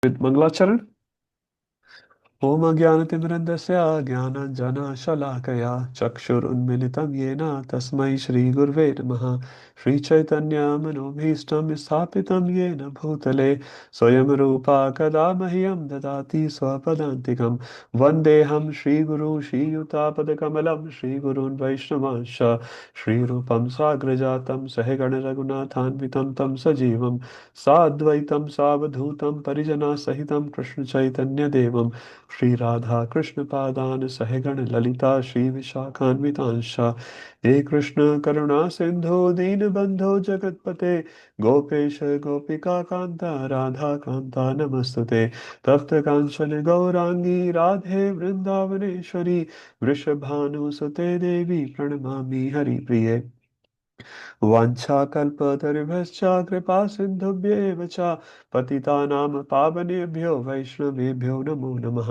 with Mangalacharan. Om Jnanatimirandasya Jnananjana Shalakaya Chakshurunmilitam Yena Tasmai Shri Gurve Namaha Shri Chaitanya Manobhishtam Sthapitam Yena Bhutale Swayam Rupa Kada Mahyam Dadati Swapadantikam Vandeham Shri Guru Shri Yutapada Kamalam Shri Gurun Vaishnavansha Shri Rupam Sagrajatam Sahegana Raghunathanvitam Tam Sajivam Sadvaitam Savadhutam Parijana Sahitam Krishna Chaitanya Devam Shri Radha Krishna Padan Sahigan Lalita Shri Vishakhanvitanša He Krishna Karuna Sindhu Deen Bandho Jagatpate Gopesha Gopika Kanta Radha Kanta Namastute Tapta Kanchana Gaurangi Radhe Vrindavaneshwari Vrishabhanu Sute Devi Pranamami Hari Priye वाञ्छाकल्पतरुभ्यश्च कृपासिन्धुभ्येव च पतितानां पावनेभ्यो वैष्णवेभ्यो नमो नमः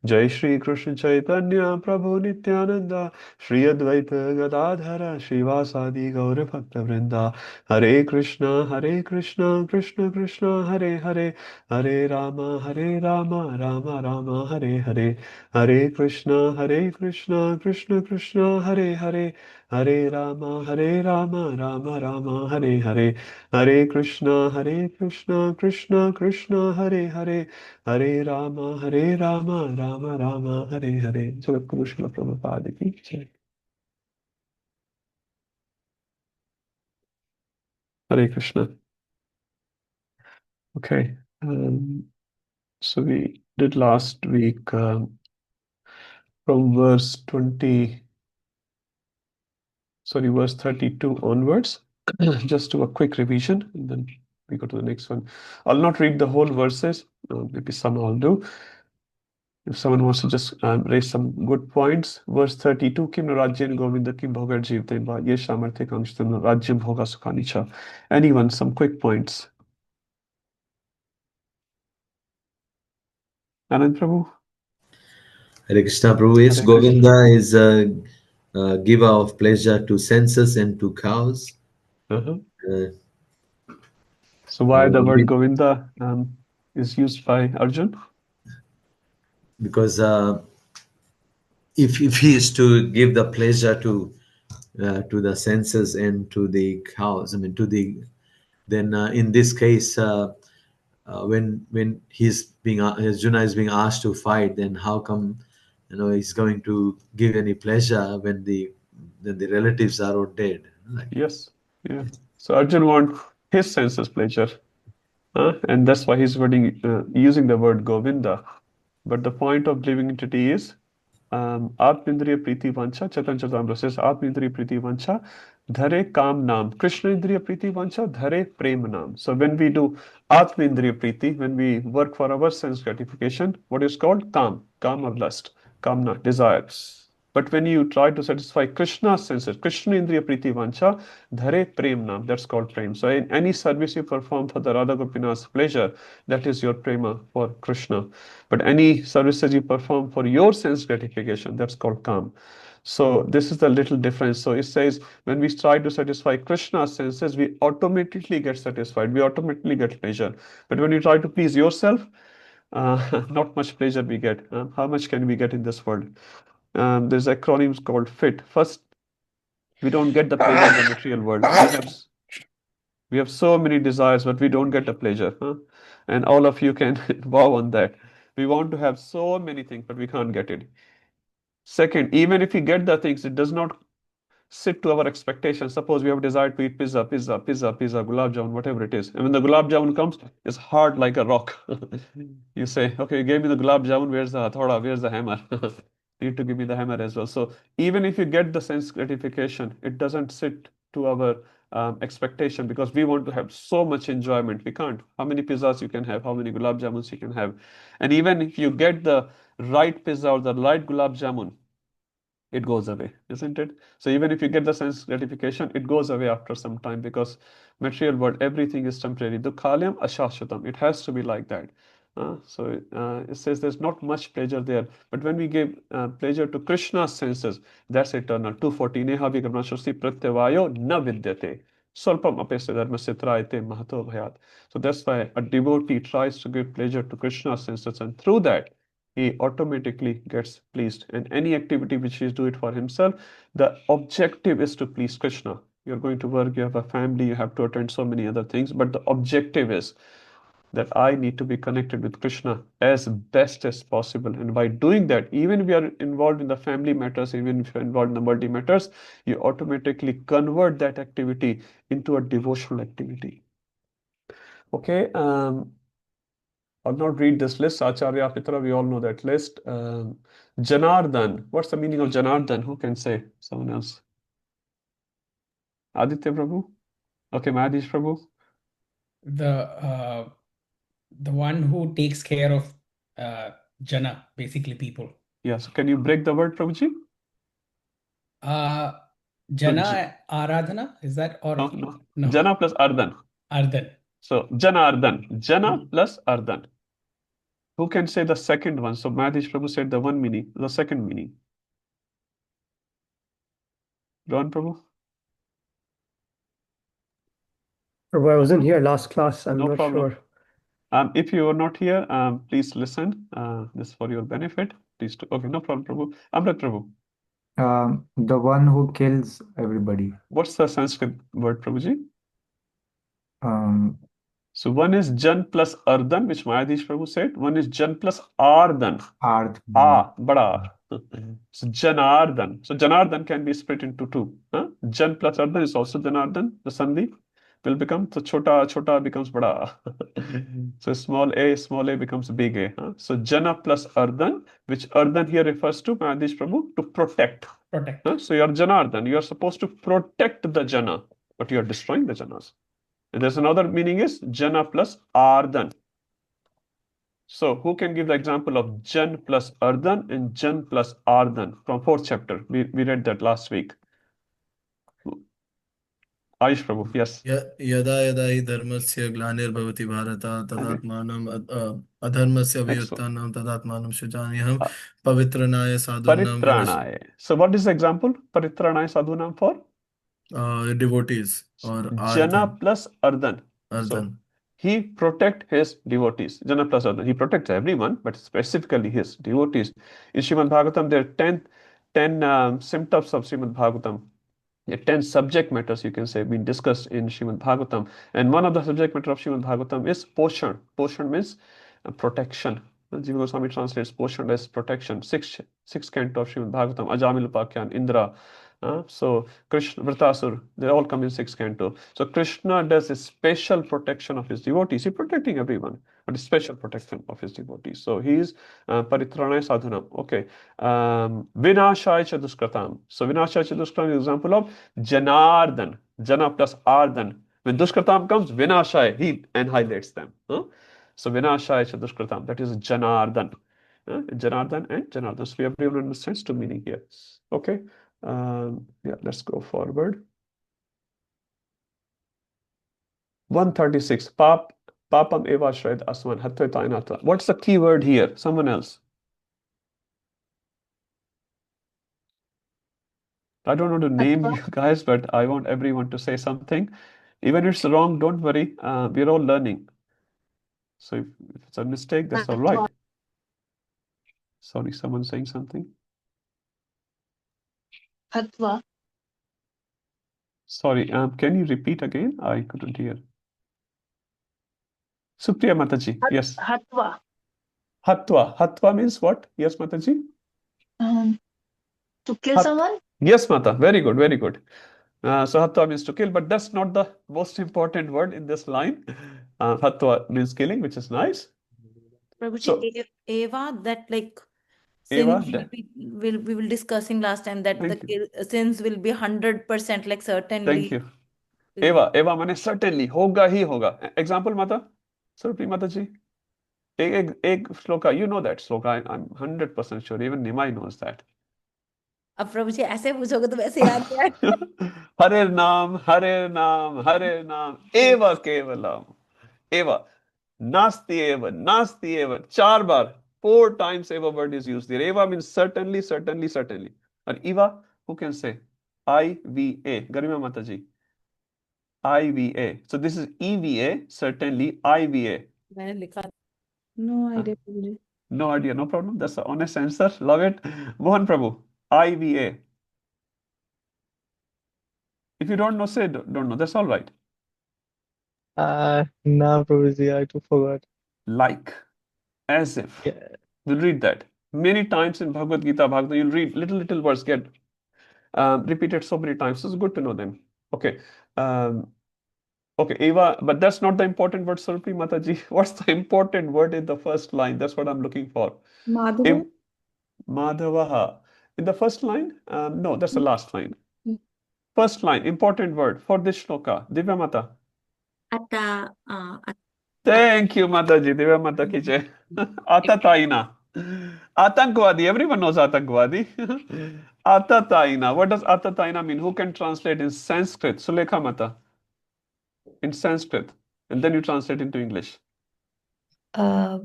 जय श्री कृष्ण चैतन्य प्रभु नित्यानंद श्री अद्वैत गदाधर श्रीवासादि गौरभक्तवृंदा हरे Krishna Krishna Krishna Hare Hare Hare Ram Ram Ram Hare Hare Hare Krishna Krishna Krishna Hare Hare Hare Rama, Rama, Hare Hare, Hare Krishna, Krishna, Krishna, Hare Hare, Hare Rama, Rama, Rama, Hare Hare. Jagat Guru Srila Prabhupada ki jai. Hare Krishna. Okay. So we did last week from verse 32 onwards. Just do a quick revision and then we go to the next one. I'll not read the whole verses, maybe some I'll do. If someone wants to just raise some good points, verse 32, Kim Rajyan Govinda Kim Bhogar Jivten Va Ye Samarthya Kamshtan Rajyam Bhoga Sukhanicha. Anyone, some quick points. Anand Prabhu? Hare Krishna Prabhu, yes, Hare Krishna. Govinda is a giver of pleasure to senses and to cows. Uh-huh. Uh, So why the word Govinda is used by Arjun? because if he is to give the pleasure to the senses and to the cows, I mean then in this case, when Arjuna is being asked to fight, then how come he's going to give any pleasure when the relatives are all dead? Like, Yes. Yeah. So Arjun wants his senses pleasure. And that's why he's using the word Govinda. But the point of living entity is Atmindriya Priti Vancha, Chaitan Charitamrita says Atmindriya Priti Vancha, Dhare Kam Nam. Krishna Indriya Priti Vancha, Dhare Prem Nam. So when we do Atmindriya Priti, when we work for our sense gratification, what is called Kam or lust, Kamna, desire. But when you try to satisfy Krishna's senses, Krishna Indriya Priti Vancha, Dhare Prem Nam, that's called Prem. So in any service you perform for the Radha Gopinath's pleasure, that is your prema for Krishna. But any services you perform for your sense gratification, that's called Kam. So this is the little difference. So it says when we try to satisfy Krishna's senses, we automatically get satisfied. We automatically get pleasure. But when you try to please yourself, not much pleasure we get. How much can we get in this world? There's acronyms called FIT. First, we don't get the pleasure in the material world. We have so many desires, but we don't get the pleasure. And all of you can vow on that. We want to have so many things, but we can't get it. Second, even if we get the things, it does not sit to our expectations. Suppose we have desired to eat pizza, gulab jamun, whatever it is. And when the gulab jamun comes, it's hard like a rock. You say, okay, you gave me the gulab jamun, where's the hathoda, where's the hammer? You need to give me the hammer as well. So even if you get the sense gratification, it doesn't sit to our expectation because we want to have so much enjoyment. We can't. How many pizzas you can have, how many gulab jamuns you can have. And even if you get the right pizza or the right gulab jamun, it goes away, isn't it? So even if you get the sense gratification, it goes away after some time because material world, everything is temporary. Dukhalyam ashashvatam. It has to be like that. It says there's not much pleasure there. But when we give pleasure to Krishna's senses, that's eternal. 240. Neha vikarmashasti pratyavayo na vidyate. Swalpam apesya dharmasya trayate mahato bhayat. So that's why a devotee tries to give pleasure to Krishna's senses, and through that, he automatically gets pleased. And any activity which he is doing for himself, the objective is to please Krishna. You're going to work, you have a family, you have to attend so many other things, but the objective is that I need to be connected with Krishna as best as possible. And by doing that, even if you are involved in the family matters, even if you're involved in the multi matters, you automatically convert that activity into a devotional activity. Okay, I'll not read this list. Acharya Pitra, we all know that list. Janardhan. What's the meaning of Janardhan? Who can say? Someone else. Aditya Prabhu? Okay, Mahadish Prabhu? The one who takes care of Jana, basically people. Yes. Can you break the word, Prabhuji? Jana Aradhana, is that, or No. no? Jana plus Ardhan. Ardhan. So Janardhan. Jana plus Ardhan. Who can say the second one? So Mahadish Prabhu said the one meaning, the second meaning. Ron Prabhu? Prabhu, I wasn't here last class. I'm No not problem. sure. If you are not here, please listen. This is for your benefit. Please do. Okay, no problem, Prabhu. Amrit Prabhu. The one who kills everybody. What's the Sanskrit word, Prabhuji? Um, So one is Jan plus Ardhan, which Mayadish Prabhu said. One is Jan plus Ardhan. Ardh. Bada. So Janardhan. So Janardhan can be split into two. Jan plus Ardhan is also Janardhan. The Sandhi will become, so chota becomes bada. So small a becomes big A. So Jana plus Ardhan, which Ardhan here refers to, Mayadish Prabhu, to protect. Protect. So you are Janardhan. You are supposed to protect the Jana, but you are destroying the Janas. And there's another meaning is Jana plus Ardhan. So who can give the example of Jan plus Ardhan and Jan plus Ardhan from 4th chapter? We read that last week. Ayush Prabhu, yes. यदा यदा हि धर्मस्य ग्लानिर्भवति Bharat तदात्मानं अधर्मस्य अभियुत्थानं तदात्मानं सृजाम्यहं पवित्रनाय साधूनां Paritranaya. So what is the example? Paritranaya sadhunam for? devotees or Jana ardhan. plus Ardhan. So he protect his devotees. Jana plus Ardhan. He protects everyone, but specifically his devotees. In Srimad Bhagavatam, there are 10 symptoms of Srimad Bhagavatam. 10 subject matters, you can say, being discussed in Srimad Bhagavatam. And one of the subject matter of Srimad Bhagavatam is Poshan. Poshan means protection. Jiva Goswami translates Poshan as protection. Sixth canto of Srimad Bhagavatam, Ajamil Upakyan, Indra. So Krishna, Vratasur, they all come in 6th canto. So Krishna does a special protection of his devotees. He's protecting everyone, but a special protection of his devotees. So he is Paritranaya Sadhunam. Okay. Vinashaya Chadushkratam. So Vinashaya Chadushkratam is an example of Janardhan. Jana plus Ardhan. When Dushkratam comes, Vinashaya, he annihilates them. So Vinashaya Chadushkratam, that is Janardhan. Janardhan and Janardhan. So everyone understands two meaning here. Okay. Yeah, let's go forward. 136. Papam eva shred asman hatva. What's the key word here? Someone else. I don't want to name you guys, but I want everyone to say something. Even if it's wrong, don't worry. We're all learning. So if it's a mistake, that's all right. Sorry, someone saying something. Hatva. Sorry, can you repeat again? I couldn't hear. Supriya Mataji, yes. Hatva. Hatva. Hatva means what? Yes, Mataji? To kill someone? Yes, Mata. Very good, very good. So Hatva means to kill, but that's not the most important word in this line. Hatva means killing, which is nice. Prabhuji, So, Eva, that like Eva, sins we will discussing last time that Thank the sins will be 100% like certainly. Thank you. Eva माने certainly होगा ही होगा. Example Mata, Surpi Mata ji. एक shloka, you know that shloka. I'm 100% sure. Even Nimai knows that. अब प्रभु जी ऐसे पूछोगे तो वैसे याद है. हरे नाम एव केवलम एव नास्ति एव 4 बार 4 times eva word is used there. Eva means certainly. And eva, who can say? IVA. Garima Mataji. IVA. So this is EVA, certainly IVA. मैंने लिखा No Huh? idea, Prabhuji. No idea, no problem. That's the honest answer. Love it. Mohan Prabhu, IVA. If you don't know, say don't know. That's all right. No, Prabhuji, I too forgot. Like, as if. Yeah. We'll read that. Many times in Bhagavad Gita, Bhagavad, you'll read little words get repeated so many times. So it's good to know them. Okay. Okay, Eva, but that's not the important word, Sarupri Mataji. What's the important word in the first line? That's what I'm looking for. Madhava? Im Madhavaha. In the first line? No, that's the last line. First line, important word for this shloka. Divya Mata. आता Thank you, Mataji. Divya Mata ki jai. Atataina. Atankvadi. Everyone knows Atankvadi. Atataina. What does Atataina mean? Who can translate in Sanskrit? Sulekha Mata. In Sanskrit. And then you translate into English. Atataina,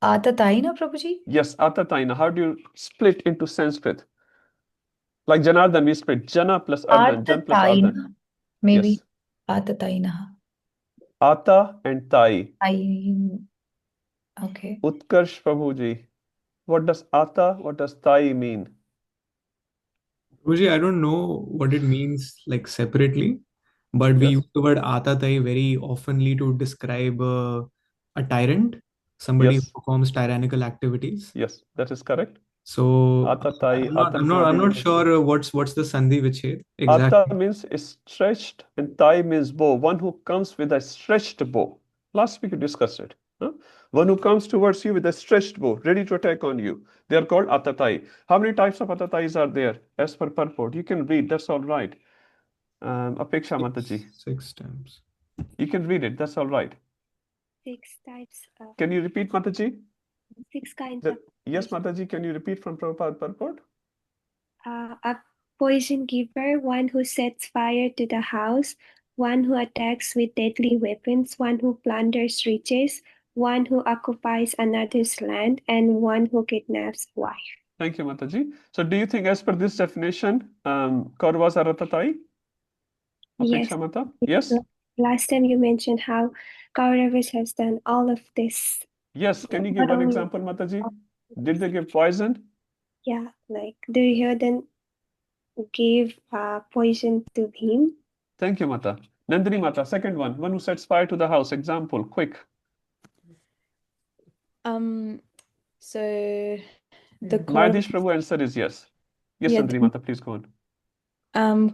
Prabhuji? Yes, Atataina. How do you split into Sanskrit? Like Janardhan, we split Jana plus Ardhan. Jan plus Ardhan. Atataina. Maybe Yes. Atataina. Ata and Tai. Okay. Utkarsh Prabhuji. What does Ata, what does Tai mean? Guruji, I don't know what it means like separately, but we Yes. use the word atatai very oftenly to describe a tyrant, somebody who Yes. performs tyrannical activities. Yes, that is correct. So Ata Tai, I'm not Atankvadi. sure what's the Sandhi Vichhed exactly. Ata means stretched and Tai means bow. One who comes with a stretched bow. Last week we discussed it. Huh? One who comes towards you with a stretched bow, ready to attack on you. They are called Atatai. How many types of Atatais are there? As per purport. You can read, that's all right. Apeksha Mataji. 6 times. You can read it, that's all right. 6 types of Can you repeat, Mataji? 6 kinds The- of yes, Mataji, can you repeat from Prabhupada purport? a poison giver, one who sets fire to the house, one who attacks with deadly weapons, one who plunders riches, one who occupies another's land, and one who kidnaps a wife. Thank you, Mataji. So do you think as per this definition, Kauravas are Atatai? Yes. Apeksha Mata? Yes? Last time you mentioned how Kauravas has done all of this. Yes, can you give Not one only- example, Mataji? Did they give poison? Yeah, like Duryodhan gave poison to him. Thank you, Mata. Nandini Mata, second one who sets fire to the house. Example, quick. So the Madhish Prabhu answer is yes. Yes, Yeah, Nandini Mata, please go on.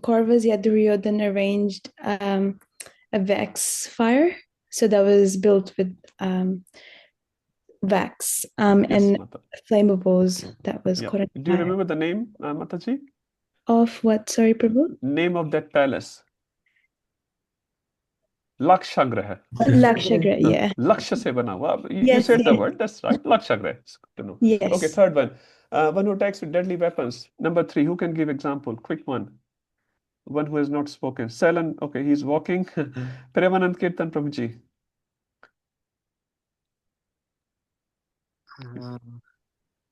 Kauravas, Duryodhan arranged a wax fire, so that was built with wax Yes, and Mata. flammables that was Yeah. caught on Do you fire. remember the name, Mataji? Of what? Sorry, Prabhu? Name of that palace? Lakshagraha. Lakshagra, yeah. Laksha se bana hua. You Yes, said the yes. word, that's right. Lakshagraha. It's good to know. Yes. Okay, third one. One who attacks with deadly weapons. Number 3, who can give example? Quick one. One who has not spoken. Salan, okay, he's walking. Premanand Kirtan Prabhuji.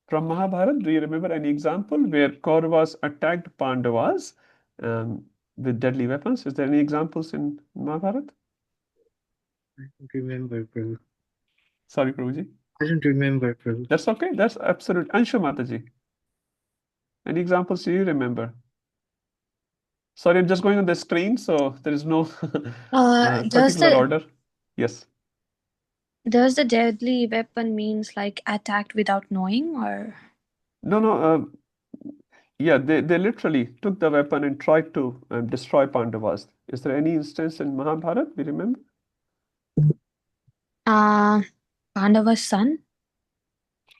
From Mahabharata, do you remember any example where Kauravas attacked Pandavas with deadly weapons? Is there any examples in Mahabharata? I don't remember, Prabhu. Sorry, Prabhuji. I don't remember, Prabhu. That's okay. That's absolute. Anshu Mataji. Any examples do you remember? Sorry, I'm just going on the screen, so there is no Does particular the order. Yes. does the deadly weapon means like attacked without knowing, or No. Yeah, they literally took the weapon and tried to destroy Pandavas. Is there any instance in Mahabharata we remember? Pandava's son?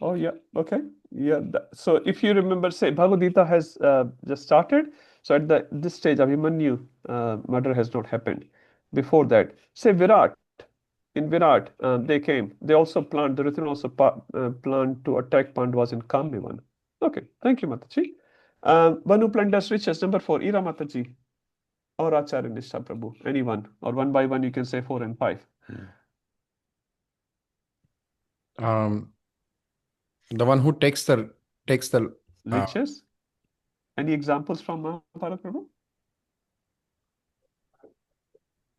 Oh, yeah. Okay. Yeah. So if you remember, say, Bhagavad Gita has just started. So at this stage, Abhimanyu murder has not happened. Before that, say Virat. In Virat, they came. They also planned, the Rithun also planned to attack Pandavas in Kamnivan. Okay. Thank you, Mataji. One who plunders riches. Number 4, Ira Mataji. Or Acharya Nishtha Prabhu. Anyone. Or one by one, you can say 4 and 5. The one who takes the Riches. Any examples from Mahabharata, Prabhu?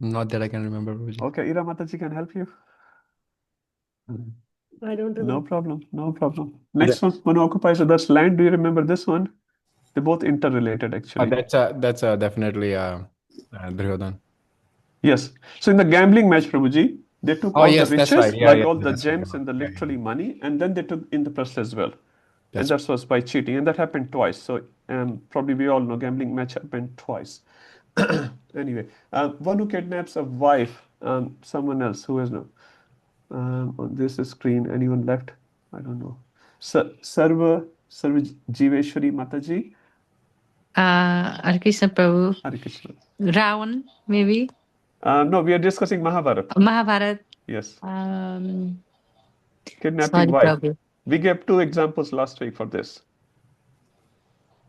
Not that I can remember, Prabhuji. Okay, Ira Mataji can help you. I don't No remember. problem, no problem. Next one who occupies others' land. Do you remember this one? They're both interrelated, actually. That's definitely Duryodhan. Yes. So in the gambling match, Prabhuji, they took Oh, all the yes, that's right. riches, Yeah, like yeah, all the that's right. gems and the Yeah, literally money, and then they took in the purse as well. And That's that was by cheating, and that happened twice. So probably we all know gambling match happened twice. Anyway, one who kidnaps a wife, someone else who has no on this screen. Anyone left? I don't know. Sarva Jiveshwari Mataji. Hare Krishna Prabhu. Hare Krishna. Ravan, maybe. No, we are discussing Mahabharata. Mahabharat. Yes. Sorry, Kidnapping wife. Prabhu. We gave 2 examples last week for this.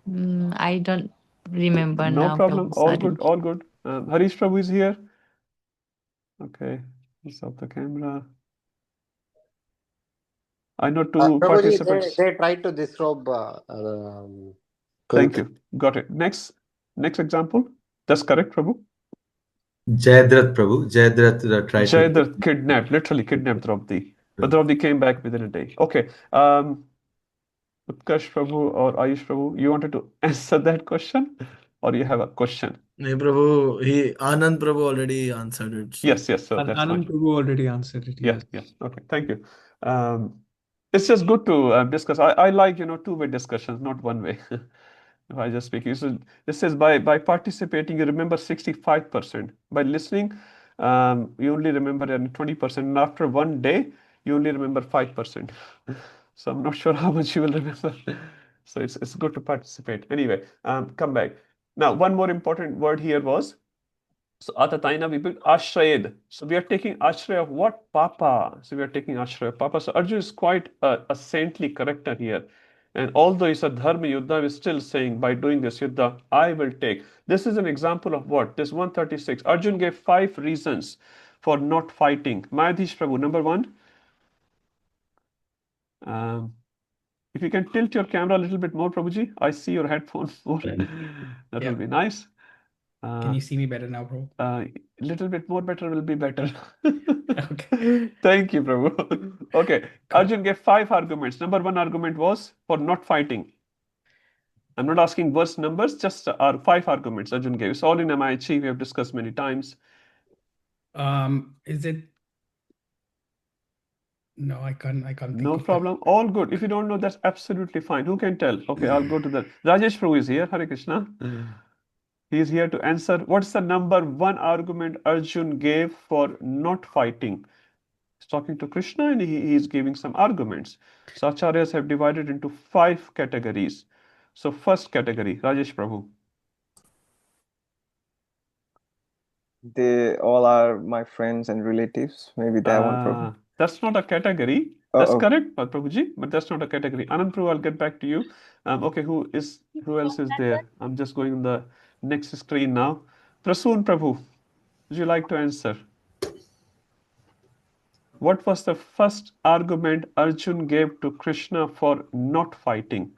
I don't remember No now, problem. Prabhu. All Sorry. good. All good. Harish Prabhu is here. Okay. Let's off the camera. I know 2 Prabhuji, participants. they tried to disrobe Thank Kunti. you. Got it. Next example. That's correct, Prabhu. Jayadrat Prabhu. Jayadrat tried to. Jayadrat kidnapped, literally kidnapped Draupadi. But Draupadi came back within a day. Okay. Utkarsh Prabhu or Ayush Prabhu, you wanted to answer that question, or you have a question? No, Prabhu, Anand Prabhu already answered it. So. Yes, so that's Anand fine. Prabhu already answered it. Yeah. Okay, thank you. It's just good to discuss. I like, two-way discussions, not one way. If I just speak, so this says by participating, you remember 65%. By listening, you only remember 20%. And after one day, you only remember 5%. So I'm not sure how much you will remember. So it's good to participate. Anyway, come back. Now, one more important word here was, so Atataina we built Ashrayed. So we are taking Ashray of what? Papa. So we are taking Ashray of Papa. So Arjun is quite a saintly character here. And although it's a dharma yuddha, we're still saying by doing this yuddha, I will take. This is an example of what? This 136. Arjun gave 5 reasons for not fighting. Mayadhish Prabhu, number 1. If you can tilt your camera a little bit more, Prabhuji, I see your headphones more. That will be nice. Can you see me better now, bro? Little bit more better will be better. Okay. Thank you, Prabhu. Okay, Arjun gave 5 arguments. Number 1 argument was for not fighting. I'm not asking verse numbers, just 5 arguments Arjun gave. It's all in MIHG, we have discussed many times. Is it? No, I can't think No of problem. All good. If you don't know, that's absolutely fine. Who can tell? Okay, I'll go to the Rajesh Prabhu is here. Hare Krishna. He is here to answer. What's the number 1 argument Arjun gave for not fighting? He's talking to Krishna and he is giving some arguments. So acharyas have divided into 5 categories. So first category, Rajesh Prabhu. They all are my friends and relatives. Maybe that one, Prabhu. That's not a category. That's correct, Prabhuji, but that's not a category. Anand Prabhu, I'll get back to you. Okay, who else is there? I'm just going on the next screen now. Prasoon Prabhu, would you like to answer? What was the first argument Arjun gave to Krishna for not fighting?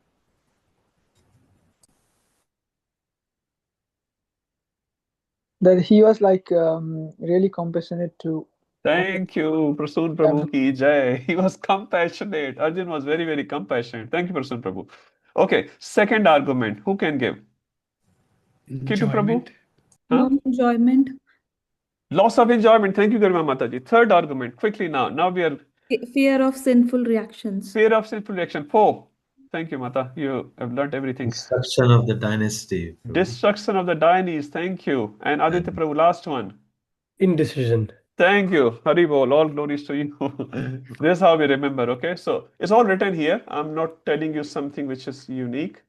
That he was like really compassionate to. Thank you, Prasoon Prabhu ki jai. He was compassionate. Arjun was very, very compassionate. Thank you, Prasoon Prabhu. Okay, second argument. Who can give? Kitu Prabhu? Huh? Enjoyment. Loss of enjoyment. Thank you, Garima Mataji. Third argument. Quickly now. Now we are... Fear of sinful reactions. Fear of sinful reaction. 4. Thank you, Mata. You have learned everything. Destruction of the dynasty. Destruction of the dynasties. Thank you. And Aditya Prabhu, last one. Indecision. Thank you. Hari Bol. All glories to you. This is how we remember, okay? So it's all written here. I'm not telling you something which is unique.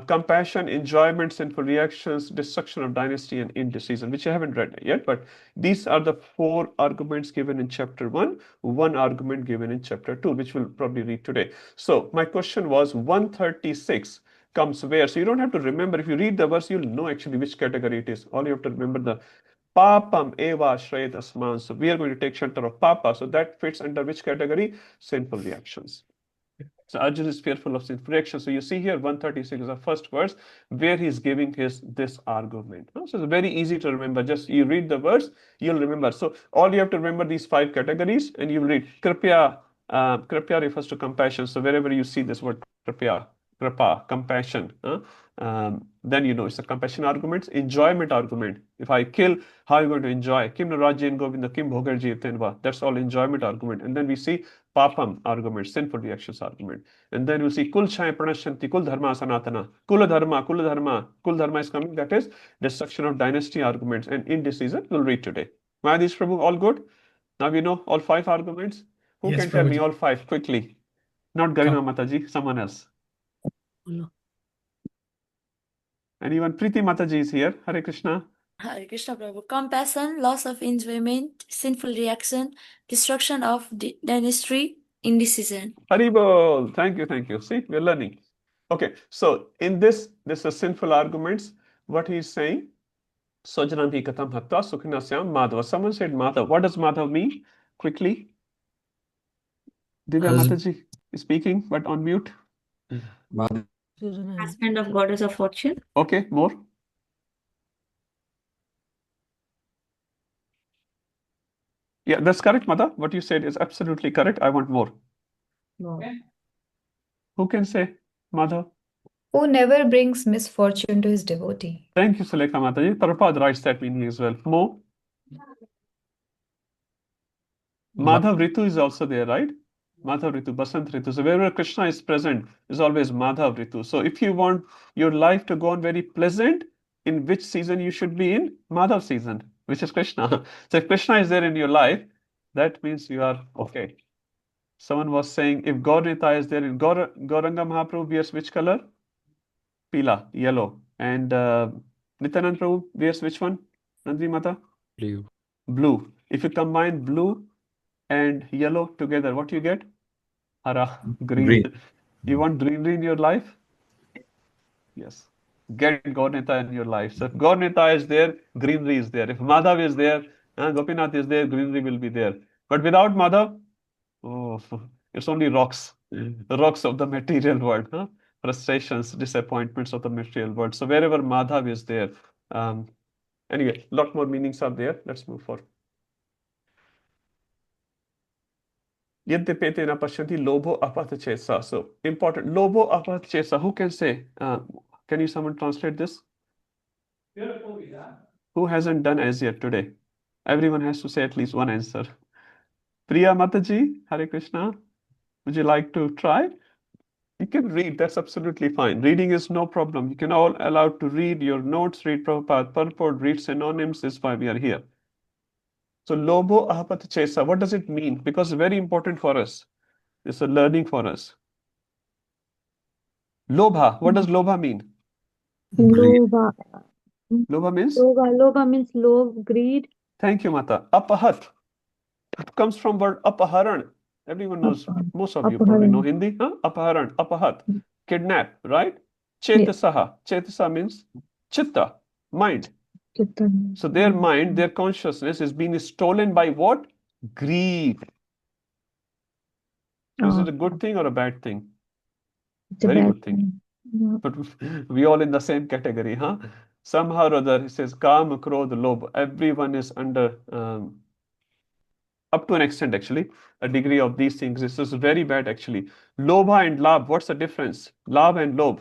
Compassion, enjoyment, sinful reactions, destruction of dynasty, and indecision, which I haven't read yet, but these are the 4 arguments given in chapter 1, 1 argument given in chapter 2, which we'll probably read today. So my question was 136 comes where? So you don't have to remember. If you read the verse, you'll know actually which category it is. All you have to remember the Papam eva shrayat asman. So we are going to take shelter of Papa. So that fits under which category? Sinful reactions. So Arjuna is fearful of sinful reaction. So you see here 136 is the first verse where he's giving this argument. So it's very easy to remember. Just you read the verse, you'll remember. So all you have to remember these 5 categories, and you will read Kripya. Kripya refers to compassion. So wherever you see this word Kripya, Kripa, compassion, then you know it's a compassion argument, enjoyment argument. If I kill, how are you going to enjoy? Kim Rajyan Govinda, Kim Bhogarji Tenva. That's all enjoyment argument. And then we see Papam argument, sinful reactions argument. And then we see Kul Chaya Pranashanti, Kul Dharma Sanatana, Kula Dharma, Kula Dharma. Kul Dharma is coming, that is destruction of dynasty arguments and indecision. We'll read today. Mayadish Prabhu, all good? Now we know all 5 arguments. Who Yes, can tell me Prabhuji. all 5 quickly? Not Garima Mataji, someone else. Anyone? Preeti Mataji is here. Hare Krishna. Hare Krishna Prabhu. Compassion, loss of enjoyment, sinful reaction, destruction of dynasty, indecision. Haribol. Thank you, thank you. See, we're learning. Okay, so in this is sinful arguments. What he's saying, Sojanam Katam Hatta Sukhinasyam Madhava. Someone said Madhav. What does Madhav mean? Quickly. Divya Mataji is speaking, but on mute. Husband of goddess of fortune. Okay, more. Yeah, that's correct, Mother. What you said is absolutely correct. I want more. No. Who can say, Mother? Who never brings misfortune to his devotee. Thank you, Sulekha Mataji. Prabhupada writes that meaning as well. Mo? Madhav Ritu is also there, right? Madhav Ritu, Basant Ritu. So wherever Krishna is present is always Madhav Ritu. So if you want your life to go on very pleasant, in which season you should be in? Madhav season, which is Krishna. So if Krishna is there in your life, that means you are okay. Someone was saying if Gaur-Nita is there in Gauranga Mahaprabhu wears which color? Pila, yellow. And Nityanand Prabhu wears which one? Nandri Mata? Blue. Blue. If you combine blue and yellow together, what you get? Hara, green. You want greenery in your life? Yes. Get Gaur-Nita in your life. So if Gaur-Nita is there, greenery is there. If Madhav is there, Gopinath is there, greenery will be there. But without Madhav, oh, it's only rocks. The rocks of the material world. Frustrations, disappointments of the material world. So wherever Madhav is there. Anyway, a lot more meanings are there. Let's move forward. Yadipetena Pashyanti Lobo Apatachesa. So important. Lobo Apatachesa. Who can say? Can you someone translate this? Who hasn't done as yet today? Everyone has to say at least one answer. Priya Mataji, Hare Krishna. Would you like to try? You can read. That's absolutely fine. Reading is no problem. You can all allowed to read your notes, read Prabhupada purport, read synonyms. This is why we are here. So Lobo Ahapatachesa, what does it mean? Because it's very important for us. It's a learning for us. Lobha, what does Lobha mean? Lobha. Lobha means? Lobha means love, greed. Thank you, Mata. Apahat. It comes from word apaharan. Everyone knows, most of you probably know Hindi. Apaharan, apahat. Kidnap, right? Chetasaha. Chetasa means chitta, mind. So their mind, their consciousness is being stolen by what? Greed. Is it a good thing or a bad thing? Very good thing. Yeah. But we all in the same category, huh? Somehow or other, he says, Kam, Krodh, Lobh. Everyone is under, up to an extent actually, a degree of these things. This is very bad actually. Lobha and Labh, what's the difference? Labh and Lobh.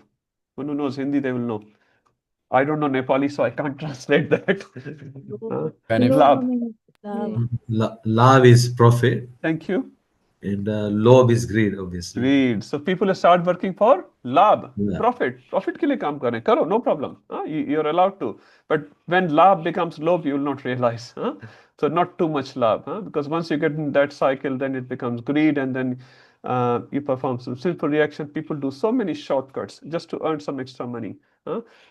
One who knows Hindi, they will know. I don't know Nepali, so I can't translate that. Love is profit. Thank you. And lob is greed, obviously. Greed. So people start working for labh, Yeah. profit. Profit ke liye kaam kare. Karo, no problem. You're allowed to. But when labh becomes lob, you will not realize. So not too much labh. Because once you get in that cycle, then it becomes greed, and then you perform some sinful reaction. People do so many shortcuts just to earn some extra money,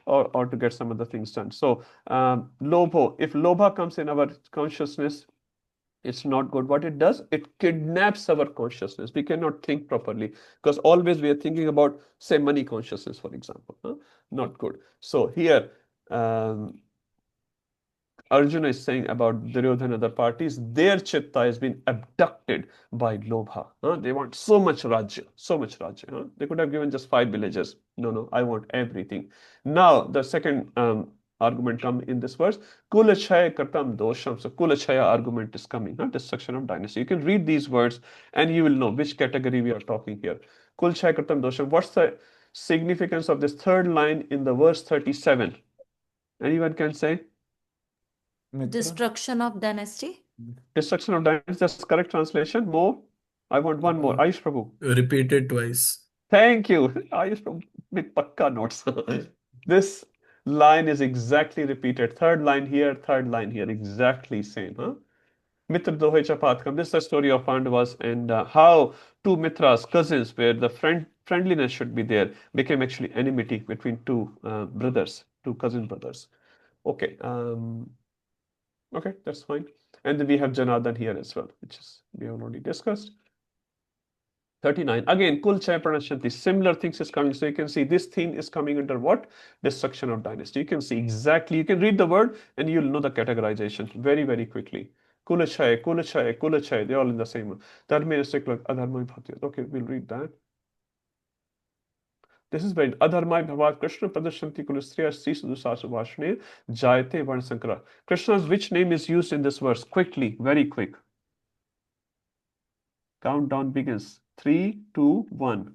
or to get some other things done. So lobho, if lobha comes in our consciousness, it's not good. What it does, it kidnaps our consciousness. We cannot think properly because always we are thinking about, say, money consciousness, for example. Not good. So here, Arjuna is saying about Duryodhana and other parties, their chitta has been abducted by Lobha. They want so much Rajya, so much Rajya. They could have given just 5 villages. No, I want everything. Now, the second argument comes in this verse, Kulachaya Kartam Dosham. So, Kulachaya argument is coming, destruction of dynasty. You can read these words and you will know which category we are talking here. Kulachaya Kartam Dosham. What's the significance of this third line in the verse 37? Anyone can say? Destruction of dynasty. Destruction of dynasty, that's correct translation. More? I want one more. Ayush Prabhu. Repeated twice. Thank you. Ayush Prabhu, with pakka notes. This line is exactly repeated. Third line here, exactly same. Mitra Dohe Chapatkam. This is the story of Pandavas and how two Mitras, cousins, where the friendliness should be there, became actually enmity between two brothers, two cousin brothers. Okay. Okay, that's fine. And then we have Janardhan here as well, which is we have already discussed. 39. Again, Kul Chaya Pranashanti. Similar things is coming. So you can see this theme is coming under what? Destruction of dynasty. You can see exactly. You can read the word and you'll know the categorization very, very quickly. Kulachaya, Kulachaya, Kulachaya. They're all in the same one. Dharma is secular. Adharma bhakti. Okay, we'll read that. This is very Adharma Bhavad Krishna Pradashanti Kulistriya Sri Sudusasu Vashne Jayate Varn Sankara. Krishna's which name is used in this verse? Quickly, very quick. Countdown begins. 3, 2, 1.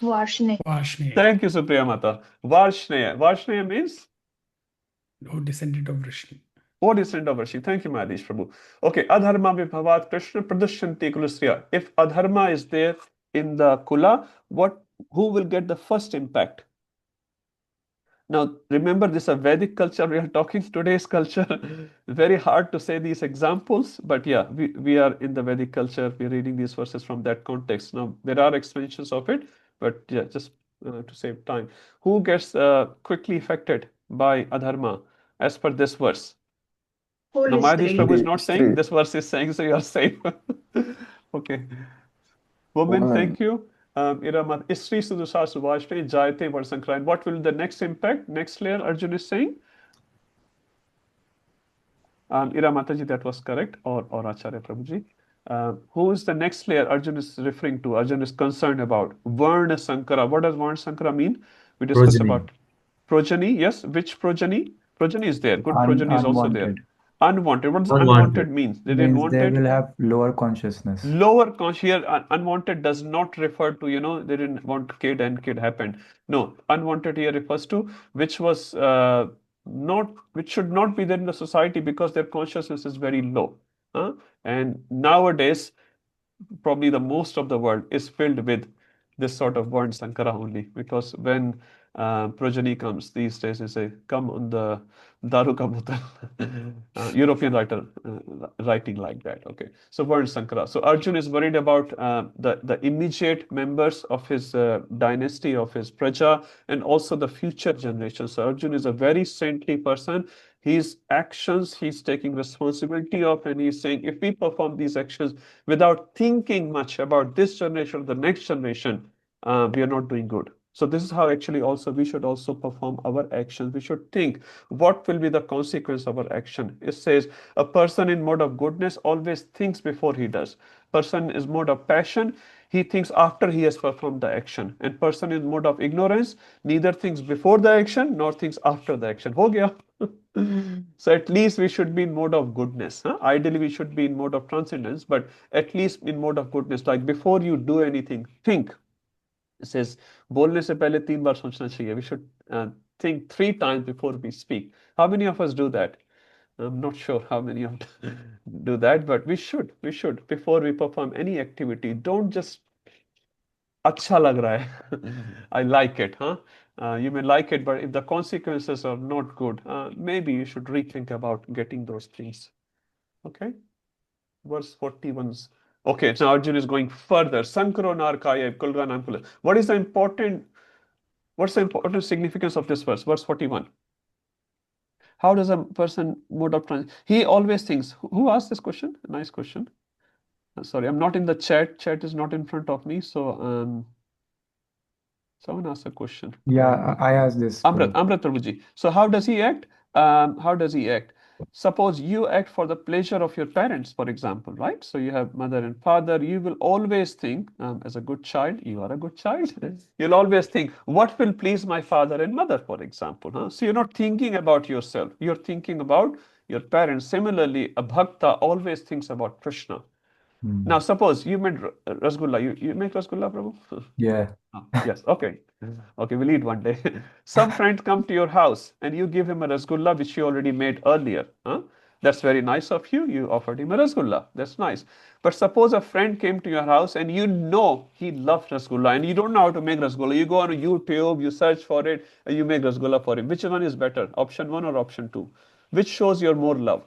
Varshne. Varshne. Thank you, Supriya Mata. Varshneya. Varshneya means? Oh, descendant of Vishnu. Oh, descendant of Vishnu. Thank you, Mahadish Prabhu. Okay, Adharma Bhavad Krishna Pradashanti Kulistriya. If Adharma is there in the Kula, who will get the first impact? Now, remember, this is a Vedic culture. We are talking today's culture. Very hard to say these examples, but yeah, we are in the Vedic culture. We're reading these verses from that context. Now, there are explanations of it, but yeah, just to save time. Who gets quickly affected by Adharma as per this verse? Now, Mahadish Prabhu is not saying, this verse is saying, so you are safe. Okay. Women, thank you. Iramat Isri Sudusa Subhashne Jayate Varsankran. What will the next impact? Next layer, Arjun is saying. Iramataji, that was correct, or Acharya Prabhuji. Who is the next layer Arjun is referring to? Arjun is concerned about Varna Sankara. What does Varna Sankara mean? We discussed about progeny. Yes, which progeny? Progeny is there. Good progeny is also there. Unwanted. What does unwanted mean? They didn't want they it. will have lower consciousness. Lower conscious. Unwanted does not refer to, they didn't want kid and kid happened. No, unwanted here refers to which was which should not be there in the society because their consciousness is very low. And nowadays, probably the most of the world is filled with this sort of word Sankara only, because when progeny comes these days, they say, come on the Daru ka botal. European writer writing like that. Okay, so word Sankara. So Arjun is worried about the immediate members of his dynasty, of his praja, and also the future generation. So Arjun is a very saintly person. His actions, he's taking responsibility of, and he's saying, if we perform these actions without thinking much about this generation or the next generation, we are not doing good. So this is how actually also we should also perform our actions. We should think what will be the consequence of our action. It says a person in mode of goodness always thinks before he does. Person is mode of passion, he thinks after he has performed the action. And person in mode of ignorance neither thinks before the action nor thinks after the action. Ho gaya. So at least we should be in mode of goodness. Ideally, we should be in mode of transcendence, but at least in mode of goodness. Like before you do anything, think. It says, बोलने से पहले 3 बार सोचना चाहिए. We should think 3 times before we speak. How many of us do that? I'm not sure how many of do that, but we should. Before we perform any activity, don't just अच्छा लग रहा है. I like it, huh? You may like it, but if the consequences are not good, maybe you should rethink about getting those things. Okay? Verse 41. Okay, so Arjun is going further. Sankaro Narkaya Kulganamkula. What's the important significance of this verse? Verse 41. How does a person mode of transition? He always thinks. Who asked this question? Nice question. Sorry, I'm not in the chat. Chat is not in front of me. So someone asked a question. Yeah, I asked this. Amrit Prabhuji. So how does he act? Suppose you act for the pleasure of your parents, for example, right? So you have mother and father. You will always think, as a good child, you are a good child. You'll always think, what will please my father and mother, for example. Huh? So you're not thinking about yourself. You're thinking about your parents. Similarly, a bhakta always thinks about Krishna. Now, suppose you made rasgulla. You make rasgulla, Prabhu? Yeah. Yes, okay. Okay, we'll eat one day. Some friend come to your house and you give him a rasgulla which you already made earlier. Huh? That's very nice of you. You offered him a rasgulla. That's nice. But suppose a friend came to your house and you know he loves rasgulla and you don't know how to make rasgulla. You go on YouTube, you search for it, and you make rasgulla for him. Which one is better, option 1 or option 2? Which shows your more love?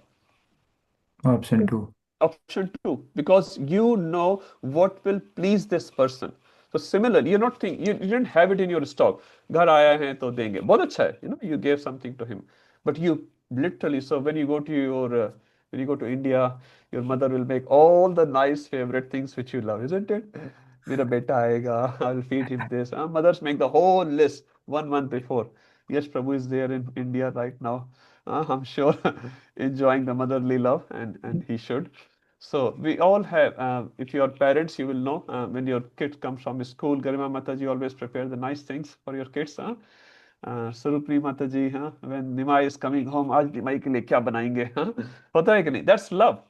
Option 2. Option 2, because you know what will please this person. So similarly, you're not thinking, you didn't have it in your stock. घर आया है तो देंगे. बहुत अच्छा है. You gave something to him. But you literally, so when you go to when you go to India, your mother will make all the nice favorite things which you love, isn't it? मेरा बेटा आएगा, I'll feed him this. Mothers make the whole list 1 month before. Yes, Prabhu is there in India right now. I'm sure enjoying the motherly love, and he should. So we all have, if you are parents, you will know when your kid comes from school, Garima Mataji always prepare the nice things for your kids. Surupri Mataji, when Nimai is coming home, आज निमाई के लिए क्या बनाएंगे? होता है कि नहीं? That's love.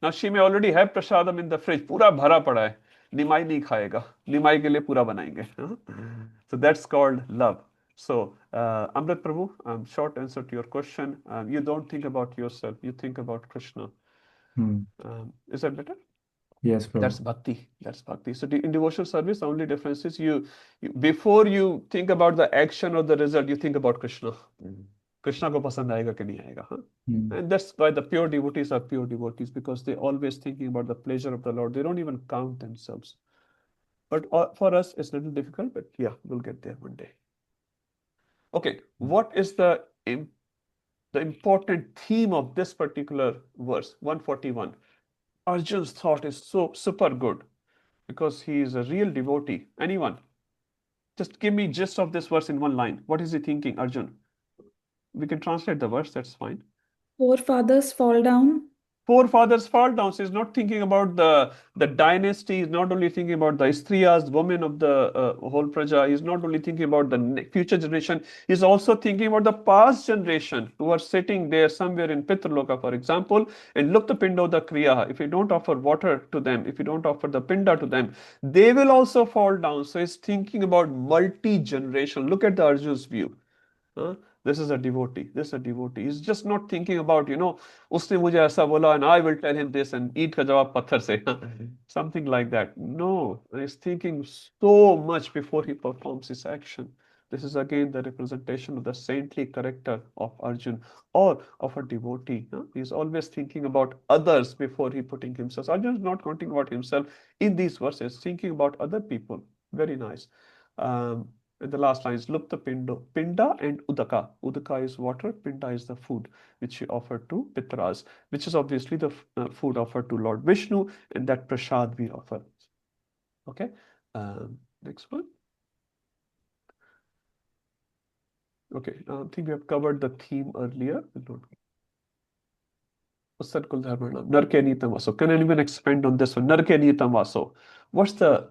Now she may already have prasadam in the fridge, पूरा भरा पड़ा है. निमाई नहीं खाएगा. निमाई के लिए पूरा बनाएंगे. So that's called love. So, Amrit Prabhu, short answer to your question. You don't think about yourself, you think about Krishna. Is that better? Yes, Prabhu. That's bhakti. That's bhakti. So in devotional service, the only difference is before you think about the action or the result, you think about Krishna. Krishna ko pasand aayega ki nahi aayega. Huh? And that's why the pure devotees are pure devotees, because they always thinking about the pleasure of the Lord. They don't even count themselves. But for us, it's a little difficult, but yeah, we'll get there one day. Okay, what is the important theme of this particular verse, 141? Arjun's thought is so super good because he is a real devotee. Anyone? Just give me gist of this verse in one line. What is he thinking, Arjun? We can translate the verse, that's fine. Forefathers fall down. Forefathers fall down. So he's not thinking about the dynasty. He's not only thinking about the Striyas, women of the whole Praja. He's not only thinking about the future generation. He's also thinking about the past generation who are sitting there somewhere in Pitraloka, for example, and look the pindo the Kriya. If you don't offer water to them, if you don't offer the pinda to them, they will also fall down. So he's thinking about multi-generation. Look at the Arjun's view. This is a devotee. This is a devotee. He's just not thinking about, उसने मुझे ऐसा बोला and I will tell him this and ईंट का जवाब पत्थर से. Something like that. No, he's thinking so much before he performs his action. This is again the representation of the saintly character of Arjun or of a devotee. He's always thinking about others before he putting himself. Arjun is not thinking about himself in these verses, thinking about other people. Very nice. And the last line is Lupta Pinda and Udaka. Udaka is water, Pinda is the food which he offered to Pitras, which is obviously the food offered to Lord Vishnu, and that prasad we offer. Okay, next one. Okay, I think we have covered the theme earlier. So can anyone expand on this one? Narke What's the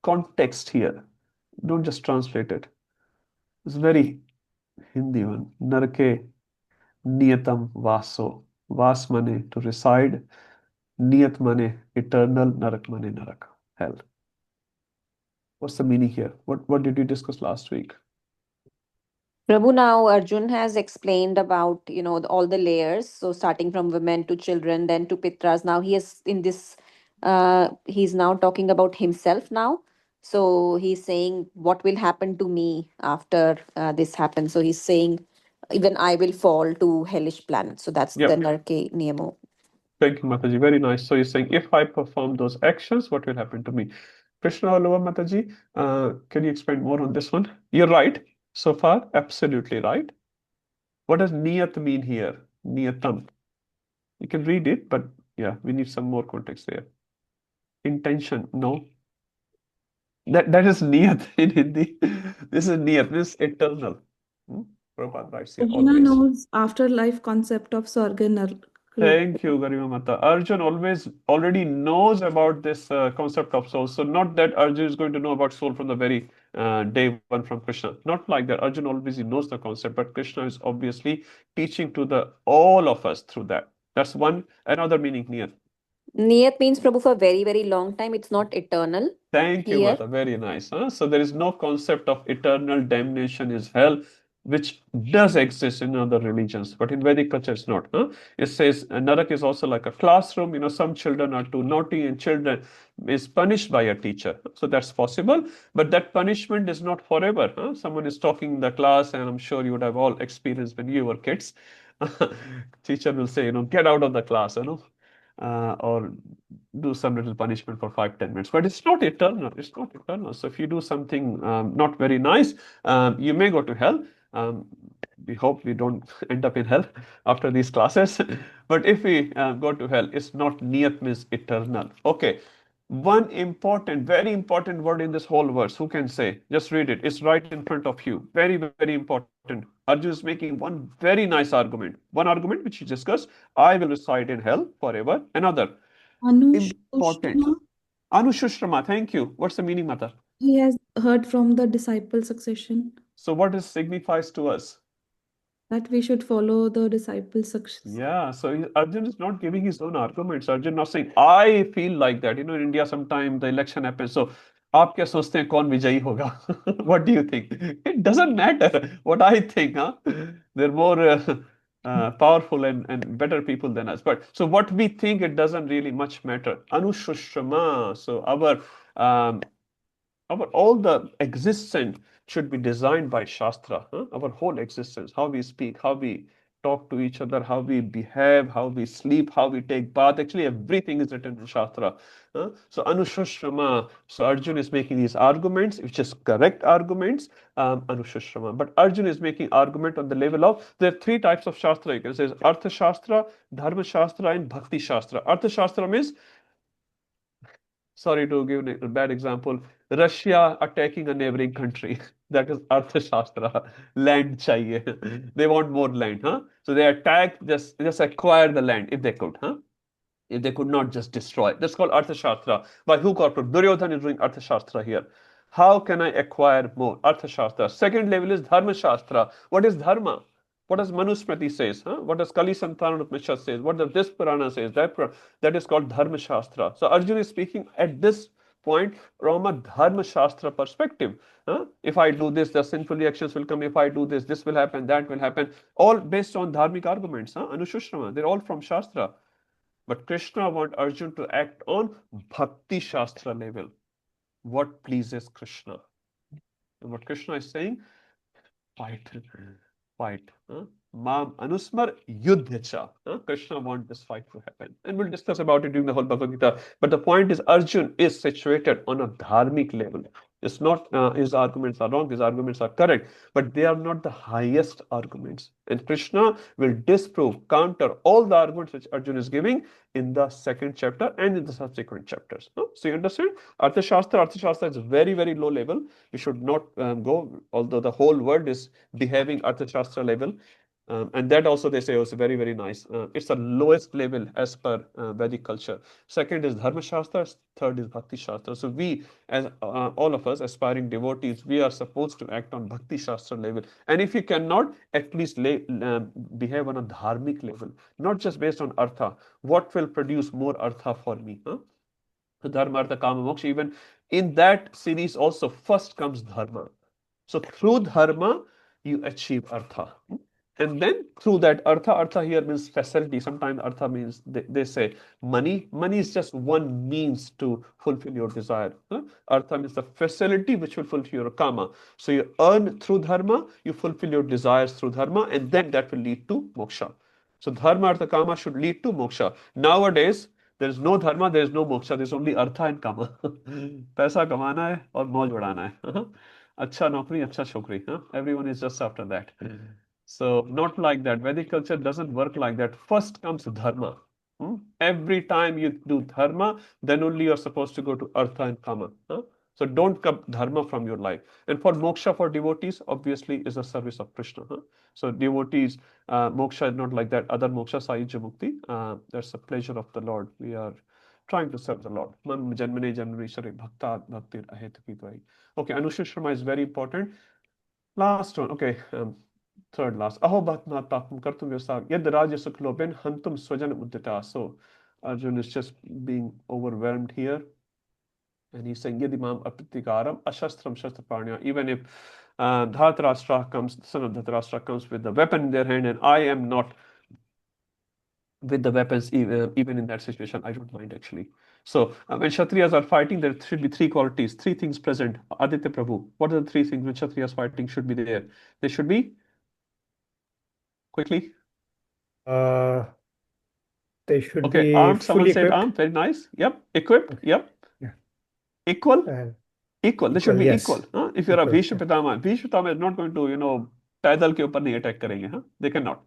context here? Don't just translate it. It's very Hindi one. Narke Niyatam Vaso. Vas mane to reside. Niyat mane eternal. Narak mane narak. Hell. What's the meaning here? What did we discuss last week? Prabhu, now Arjun has explained about, all the layers. So starting from women to children, then to Pitras. Now he is in this, he's now talking about himself now. So he's saying, what will happen to me after this happens? So he's saying, even I will fall to hellish planets. So that's the Yep. Narke Niyamo. Thank you, Mataji. Very nice. So you're saying, if I perform those actions, what will happen to me? Krishna Alova Mataji, can you expand more on this one? You're right. So far, absolutely right. What does niyat mean here? Niyatam. You can read it, but yeah, we need some more context there. Intention, no. That is niyat in Hindi. This is niyat, means eternal. Prabhupada writes here Arjuna always. knows afterlife concept of Sarga and Thank you, Garima Mata. Arjun already knows about this concept of soul. So not that Arjun is going to know about soul from the very day one from Krishna. Not like that. Arjun always knows the concept, but Krishna is obviously teaching to the all of us through that. That's another meaning here. Niyat means Prabhu for very, very long time. It's not eternal. Thank you, Here. Mata. Very nice. So there is no concept of eternal damnation is hell, which does exist in other religions, but in Vedic culture it's not. It says Narak is also like a classroom. Some children are too naughty and children is punished by a teacher. So that's possible, but that punishment is not forever. Someone is talking in the class, and I'm sure you would have all experienced when you were kids. Teacher will say, get out of the class, or do some little punishment for 5-10 minutes, but it's not eternal. It's not eternal. So if you do something not very nice, you may go to hell. We hope we don't end up in hell after these classes. But if we go to hell, it's not niyat means eternal. Okay. One very important word in this whole verse. Who can say? Just read it. It's right in front of you. Very, very important. Arjun is making one very nice argument. One argument which he discussed. I will reside in hell forever. Another important. Anushushma, Anushushma. Thank you. What's the meaning, Mata? he has heard from the disciple succession So what it signifies to us? that we should follow the disciple succession. Yeah, so Arjun is not giving his own arguments. Arjun not saying, I feel like that. In India, sometimes the election happens. So, आप क्या सोचते हैं कौन विजयी होगा? What do you think? It doesn't matter what I think. They're more powerful and better people than us. But so what we think, it doesn't really much matter. Anushushama. So all the existence should be designed by Shastra. Our whole existence, how we speak, how we talk to each other, how we behave, how we sleep, how we take bath. Actually, everything is written in Shastra. So Anushushama. So Arjun is making these arguments, which is correct arguments. Anushushama. But Arjun is making argument on the level of there are 3 types of Shastra. You can say Artha Shastra, Dharma Shastra, and Bhakti Shastra. Artha Shastra means, sorry to give a bad example, Russia attacking a neighboring country. That is Arthashastra. Land chahiye. They want more land, So they attack, just acquire the land if they could, If they could not just destroy. That's called Arthashastra. By hook or crook. Duryodhan is doing Arthashastra here. How can I acquire more? Arthashastra. Second level is Dharma Shastra. What is Dharma? What does Manusmriti says? What does Kali Santana Upanishad says? What does this Purana says? That is called Dharma Shastra. So Arjuna is speaking at this point from a Dharma Shastra perspective. If I do this, the sinful reactions will come. If I do this, this will happen, that will happen. All based on dharmic arguments. Anushushama. They're all from Shastra. But Krishna wants Arjuna to act on Bhakti Shastra level. What pleases Krishna? And what Krishna is saying, fight. Mam Anusmar Yuddhacha. Krishna wants this fight to happen. And we'll discuss about it during the whole Bhagavad Gita. But the point is, Arjun is situated on a dharmic level. It's not his arguments are wrong, his arguments are correct, but they are not the highest arguments. And Krishna will disprove, counter all the arguments which Arjun is giving in the 2nd chapter and in the subsequent chapters. So you understand? Arthashastra is very, very low level. We should not go, although the whole world is behaving Arthashastra level. And that also they say was very, very nice. It's the lowest level as per Vedic culture. Second is Dharma Shastra. Third is Bhakti Shastra. So we, as all of us aspiring devotees, we are supposed to act on Bhakti Shastra level. And if you cannot, at least behave on a dharmic level, not just based on artha. What will produce more artha for me? Dharma, Artha, Kama, Moksha. Even in that series also, first comes Dharma. So through Dharma, you achieve artha. And then through that artha here means facility. Sometimes artha means they say money. Money is just one means to fulfill your desire. Artha means the facility which will fulfill your kama. So you earn through dharma, you fulfill your desires through dharma, and then that will lead to moksha. So dharma, artha, kama should lead to moksha. Nowadays, there is no dharma, there is no moksha. There is only artha and kama. पैसा कमाना है और मौज उड़ाना है. अच्छा नौकरी, अच्छा छोकरी. Everyone is just after that. So not like that. Vedic culture doesn't work like that. First comes dharma. Every time you do dharma, then only you're supposed to go to artha and kama. So don't cut dharma from your life. And for moksha for devotees, obviously, is the service of Krishna. So devotees, moksha is not like that. Other moksha, saija mukti, that's the pleasure of the Lord. We are trying to serve the Lord. Man janmane janmane bhakta bhaktir ahetu. Okay, Anusha Sharma is very important. Last one, okay, third last. Aho bhatma tapam kartum vyasag yad raja suklobin hantum swajan uddita. So Arjun is just being overwhelmed here. And he's saying, Yadimam apritikaram ashastram shastrapanya. Even if Dhritarashtra comes, the son of Dhritarashtra comes with the weapon in their hand, and I am not with the weapons, even in that situation, I don't mind actually. So when Kshatriyas are fighting, there should be three qualities, three things present. Aditya Prabhu, what are the three things when Kshatriyas fighting should be there? They should be, quickly. They should Okay, be armed. Someone fully said equipped. armed. Very nice. Yep. Equipped. Yep. Yeah. Equal. And Equal. They should equal, be yes. equal. If you're a Equal, Bhishma Pitama, Bhishma Pitama is not going to, पैदल के ऊपर नहीं attack करेंगे. They cannot.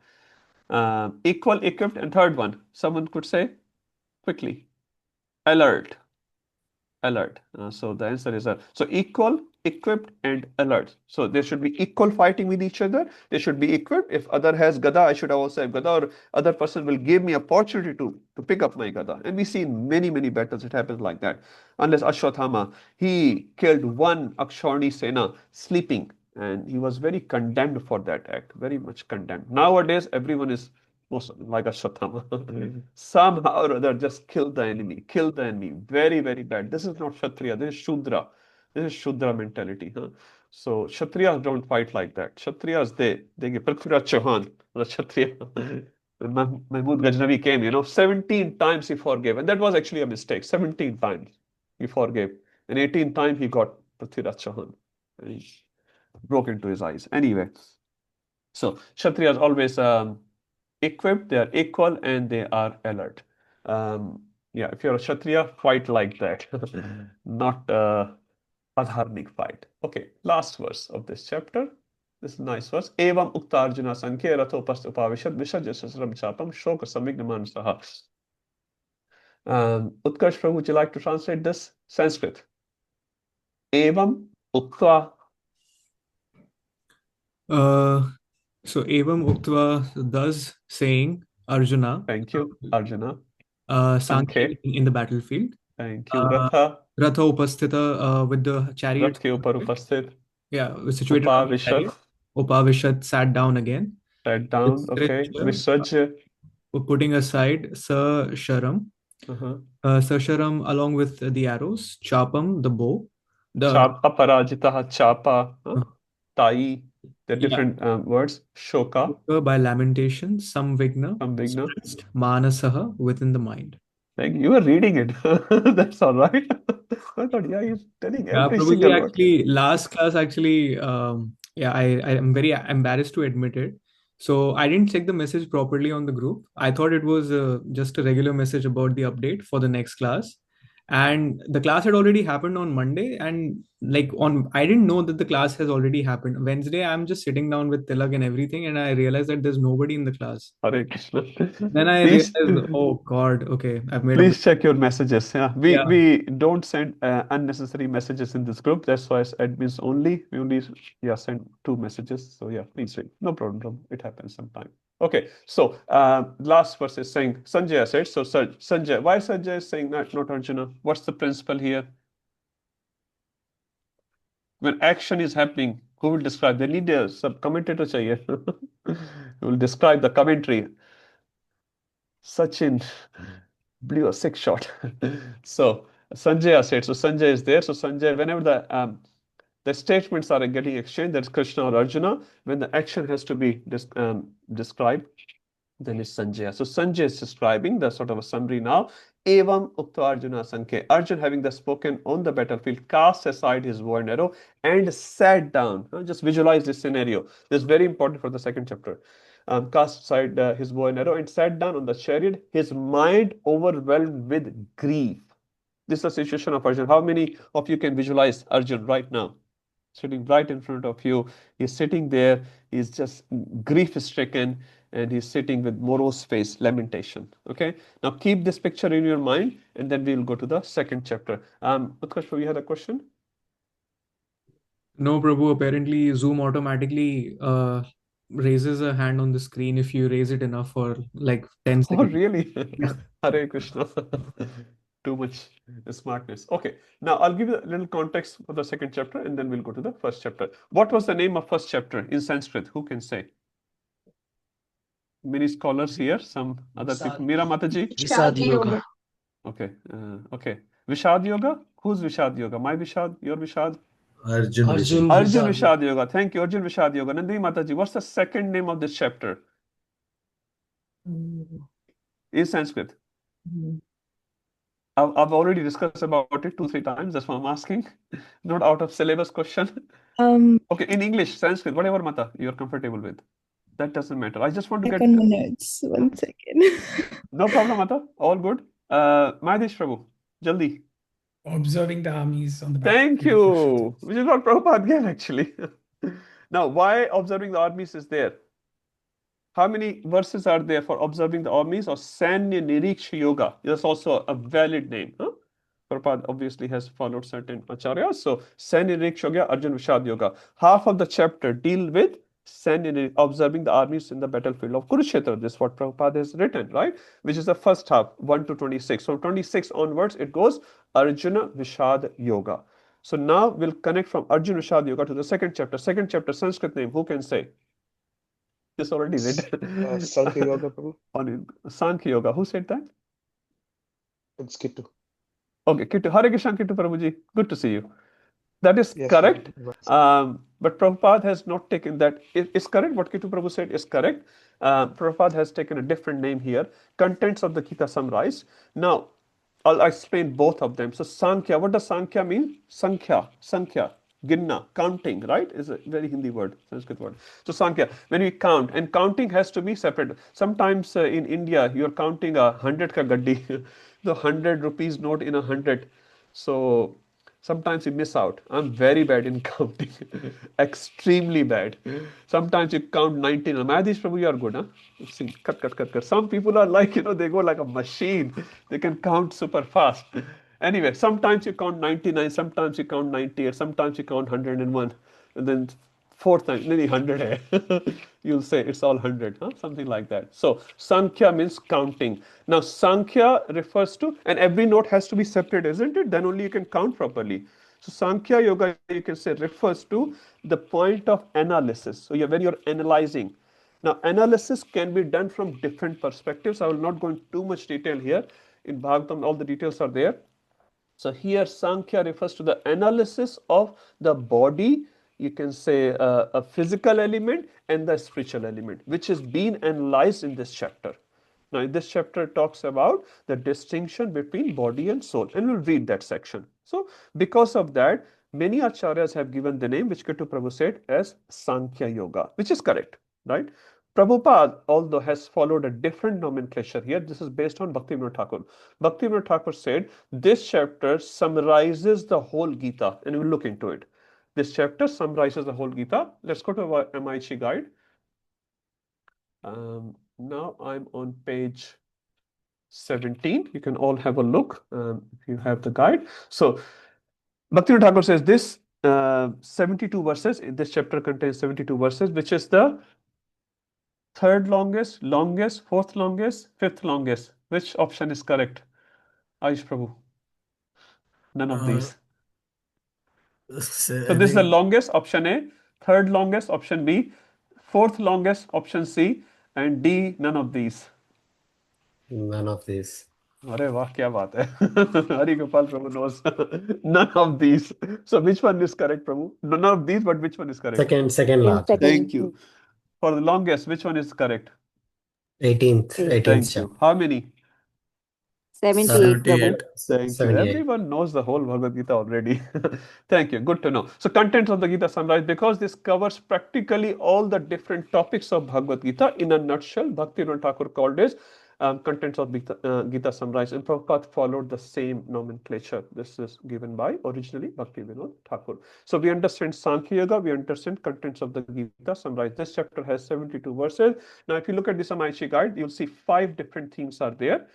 Equal, equipped, and third one, someone could say quickly. Alert. Alert. So the answer is so equal, equipped, and alert. So there should be equal fighting with each other. They should be equipped. If other has gada, I should also have gada, or other person will give me opportunity to pick up my gada. And we see in many, many battles it happens like that. Unless Ashwathama, he killed one Akshorni Sena sleeping, and he was very condemned for that act, very much condemned. Nowadays, everyone is most like Ashwathama. Somehow or other, just kill the enemy, kill the enemy. Very, very bad. This is not Kshatriya, this is Shudra. This is Shudra mentality. So Kshatriyas don't fight like that. Kshatriyas, they give Prithviraj Chauhan, the Kshatriya. When Mahmud Ghaznavi came, 17 times he forgave. And that was actually a mistake. 17 times he forgave. And 18th time he got Prithviraj Chauhan. And he broke into his eyes. Anyway, so Kshatriyas always equipped, they are equal, and they are alert. Yeah, if you're a Kshatriya, fight like that, not adharmic fight. Okay, last verse of this chapter. This is a nice verse. Evam uktarjuna sankhya ratho upavishad vishajya sasram chapam shoka samignaman saha. Utkarsh Prabhu, would you like to translate this? Sanskrit. Evam uktva. So Evam Uktva, thus saying, Arjuna. Thank you, Arjuna. Sankhya in the battlefield. Thank you. Ratha. Ratha Upasthita, with the chariot. Rath ke upar upasthit. Yeah, situated on the chariot. Upavishat sat down again. Sat down, okay. Visaj. Putting aside Sa Sharam. Sa Sharam along with the arrows. Chapam, the bow. Chapa parajitaha, chapa, tai. They're different words. Shoka. By lamentation, samvigna, stressed, manasaha, within the mind. Like you were reading it. That's all right. I thought, he's telling every single word. Actually, last class, actually, I am very embarrassed to admit it. So I didn't check the message properly on the group. I thought it was just a regular message about the update for the next class. And the class had already happened on Monday, and I didn't know that the class has already happened. Wednesday, I'm just sitting down with Tilak and everything, and I realized that there's nobody in the class. Hare Krishna. Then I realized, oh God, okay, I've made. Please check your messages. We don't send unnecessary messages in this group. That's why it's admins only. We only send 2 messages. So please read. No problem. It happens sometime. Okay, so last verse is saying, Sanjaya said, so Sanjay, why Sanjay is saying that, not Arjuna? What's the principle here? When action is happening, who will describe? They need a sub-commentator chahiye. Who will describe the commentary. Sachin blew a 6 shot. So Sanjaya said, so Sanjay is there. So Sanjay, whenever the statements are getting exchanged, that's Krishna or Arjuna. When the action has to be described, then it's Sanjaya. So Sanjay is describing the sort of a summary now. Evam Ukta Arjuna Sankhe. Arjun, having the spoken on the battlefield, cast aside his bow and arrow and sat down. Just visualize this scenario. This is very important for the second chapter. Cast aside his bow and arrow and sat down on the chariot, his mind overwhelmed with grief. This is the situation of Arjun. How many of you can visualize Arjun right now? Sitting right in front of you. He's sitting there. He's just grief-stricken, and he's sitting with morose face, lamentation. Okay. Now keep this picture in your mind, and then we'll go to the second chapter. Utkarsh, you had a question? No, Prabhu. Apparently, Zoom automatically raises a hand on the screen if you raise it enough for like 10 Oh, seconds. really? Yeah. Hare Krishna. Too much smartness. Okay, now I'll give you a little context for the second chapter and then we'll go to the first chapter. What was the name of first chapter in Sanskrit? Who can say? Many scholars here, some other people. Meera Mataji? Vishad Yoga. Okay, okay. Vishad Yoga? Who's Vishad Yoga? My Vishad? Your Vishad? Arjun Arjun Vishad. Arjun Vishad. Vishad Yoga. Thank you, Arjun Vishad Yoga. Nandini Mataji, what's the second name of this chapter in Sanskrit? I've already discussed about it 2-3 times. That's why I'm asking. Not out of syllabus question. Okay, in English, Sanskrit, whatever Mata you're comfortable with. That doesn't matter. I just want to Check get. on my notes. 1 second. No problem, Mata. All good. Mahesh Prabhu, Jaldi. Observing the armies on the Thank battlefield. you. Which is what Prabhupada gave actually. Now, why observing the armies is there? How many verses are there for observing the armies or Sanya Niriksha Yoga? That's also a valid name. Huh? Prabhupada obviously has followed certain acharyas. So Sanya Niriksha Yoga, Arjun Vishad Yoga. Half of the chapter deal with observing the armies in the battlefield of Kurukshetra. This is what Prabhupada has written, right? Which is the first half, 1 to 26. From 26 onwards, it goes Arjuna Vishad Yoga. So now we'll connect from Arjuna Vishad Yoga to the second chapter. Second chapter, Sanskrit name, who can say? It's already written. Sankhya Yoga, Prabhu. On Sankhya Yoga. Who said that? It's Kittu. Okay, Kittu. Hare Krishna, Kittu Prabhuji. Good to see you. That is Yes, correct. Prabhu. But Prabhupada has not taken that. It's correct. What Kittu Prabhu said is correct. Prabhupada has taken a different name here. Contents of the Gita summarized. Now, I'll explain both of them. So Sankhya, what does Sankhya mean? Sankhya, Ginna, counting, right? Is a very Hindi word, Sanskrit word. So Sankhya, when we count, and counting has to be separate. Sometimes in India, you're counting 100 ka gaddi, the 100 rupees note in 100. So sometimes you miss out. I'm very bad in counting, extremely bad. Sometimes you count 19. Madhish Prabhu, you are good, huh? See, cut. Some people are like, they go like a machine. They can count super fast. Anyway, sometimes you count 99, sometimes you count 98, sometimes you count 101. And then fourth time, maybe 100 hai. You'll say it's all 100, huh? Something like that. So Sankhya means counting. Now Sankhya refers to, and every note has to be separate, isn't it? Then only you can count properly. So Sankhya Yoga, you can say, refers to the point of analysis. So when you're analyzing. Now analysis can be done from different perspectives. I will not go into too much detail here. In Bhagavatam, all the details are there. So here Sankhya refers to the analysis of the body, you can say a physical element and the spiritual element, which is being analyzed in this chapter. Now in this chapter talks about the distinction between body and soul, and we'll read that section. So because of that, many acharyas have given the name which Ketu Prabhu said as Sankhya Yoga, which is correct, right? Prabhupada, although has followed a different nomenclature here, this is based on Bhaktivinoda Thakur. Bhaktivinoda Thakur said, this chapter summarizes the whole Gita, and we'll look into it. This chapter summarizes the whole Gita. Let's go to our MIT guide. Now I'm on page 17. You can all have a look if you have the guide. So Bhaktivinoda Thakur says this 72 verses, this chapter contains 72 verses, which is the third longest, fourth longest, fifth longest. Which option is correct? Aish Prabhu. None of these. So this is the longest, option A, third longest, option B, fourth longest, option C, and D, none of these. None of these. अरे वाह क्या बात है Hari Gopal Prabhu knows none of these. So which one is correct, Prabhu? None of these, but which one is correct? Second last. Thank you. For the longest, which one is correct? 18th Thank chapter. you. How many? 78, Prabhu. Thank you. 78. Everyone knows the whole Bhagavad Gita already. Thank you. Good to know. So contents of the Gita summarized, because this covers practically all the different topics of Bhagavad Gita in a nutshell. Bhaktivinoda Thakur called it contents of Gita summarized, and Prabhupada followed the same nomenclature. This is given by originally Bhaktivinoda Thakur. So we understand Sankhya Yoga, we understand contents of the Gita summarized. This chapter has 72 verses. Now if you look at this Samaichi guide, you'll see 5 different themes are there.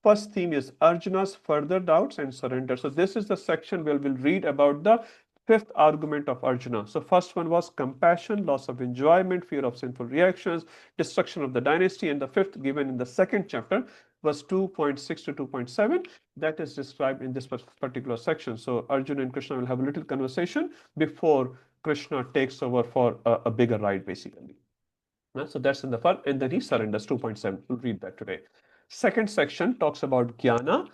First theme is Arjuna's further doubts and surrender. So this is the section where we'll read about the fifth argument of Arjuna. So first one was compassion, loss of enjoyment, fear of sinful reactions, destruction of the dynasty, and the fifth given in the second chapter was 2.6 to 2.7. That is described in this particular section. So Arjuna and Krishna will have a little conversation before Krishna takes over for a bigger ride, basically. So that's in the first, and then he surrenders 2.7. We'll read that today. Second section talks about jnana,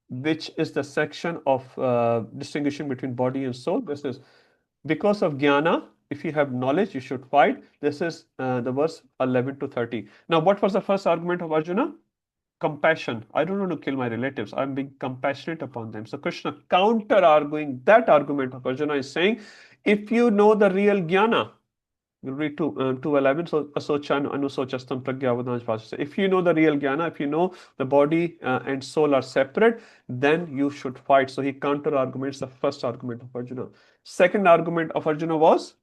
which is the section of distinguishing between body and soul. This is because of jnana, if you have knowledge, you should fight. This is the verse 11 to 30. Now, what was the first argument of Arjuna? Compassion. I don't want to kill my relatives. I'm being compassionate upon them. So Krishna counter-arguing that argument of Arjuna is saying, if you know the real jnana, we'll read 2:11. So asochan anusochastam pragyavadanj vasya. If you know the real jnana, if you know the body and soul are separate, then you should fight. So he counter-arguments the first argument of Arjuna. Second argument of Arjuna was,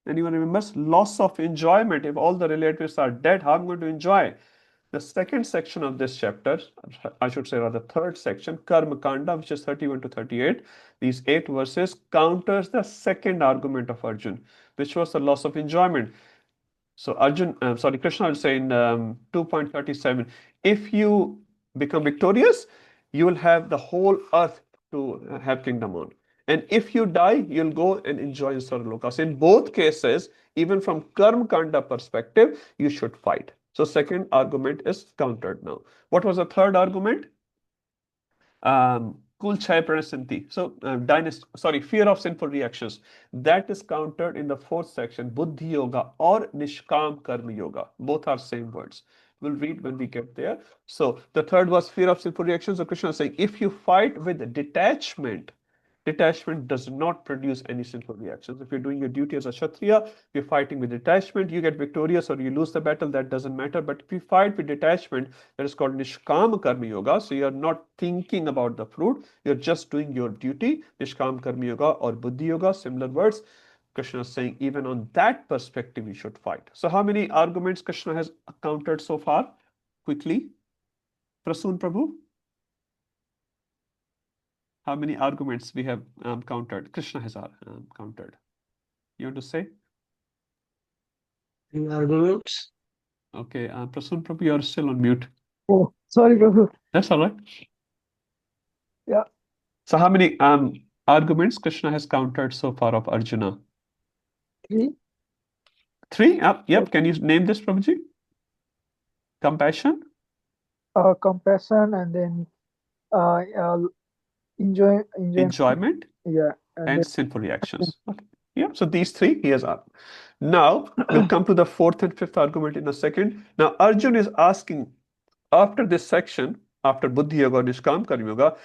anyone remembers? Loss of enjoyment. If all the relatives are dead, how am I going to enjoy? The second section of this chapter, I should say rather third section, Karma Kanda, which is 31 to 38, these 8 verses counters the second argument of Arjun, which was the loss of enjoyment. So Krishna will say in 2.37, if you become victorious, you will have the whole earth to have kingdom on. And if you die, you'll go and enjoy in Saralokas. In both cases, even from Karma Kanda perspective, you should fight. So second argument is countered now. What was the third argument? Kulchaya Pranasanti. So fear of sinful reactions. That is countered in the fourth section, Buddhi Yoga or Nishkam Karma Yoga. Both are same words. We'll read when we get there. So the third was fear of sinful reactions. So Krishna is saying, if you fight with detachment, detachment does not produce any sinful reactions. If you're doing your duty as a Kshatriya, you're fighting with detachment, you get victorious or you lose the battle, that doesn't matter. But if you fight with detachment, that is called Nishkam Karma Yoga. So you're not thinking about the fruit, you're just doing your duty. Nishkam Karma Yoga or Buddhi Yoga, similar words. Krishna is saying even on that perspective, you should fight. So how many arguments Krishna has countered so far? Quickly. Prasoon Prabhu? How many arguments we have countered? Krishna has countered. You want to say? Arguments. Okay, Prasoon Prabhu, you are still on mute. Oh, sorry, Prabhu. That's all right. Yeah. So how many arguments Krishna has countered so far of Arjuna? 3. 3? Yep. Can you name this, Prabhuji? Compassion? Compassion, and then enjoyment, yeah, and sinful reactions. Okay. Yeah, so these 3 he has asked. Now we'll come to the fourth and fifth argument in a second. Now Arjun is asking, after this section, after Buddhi Yoga, Nishkam Karma Yoga,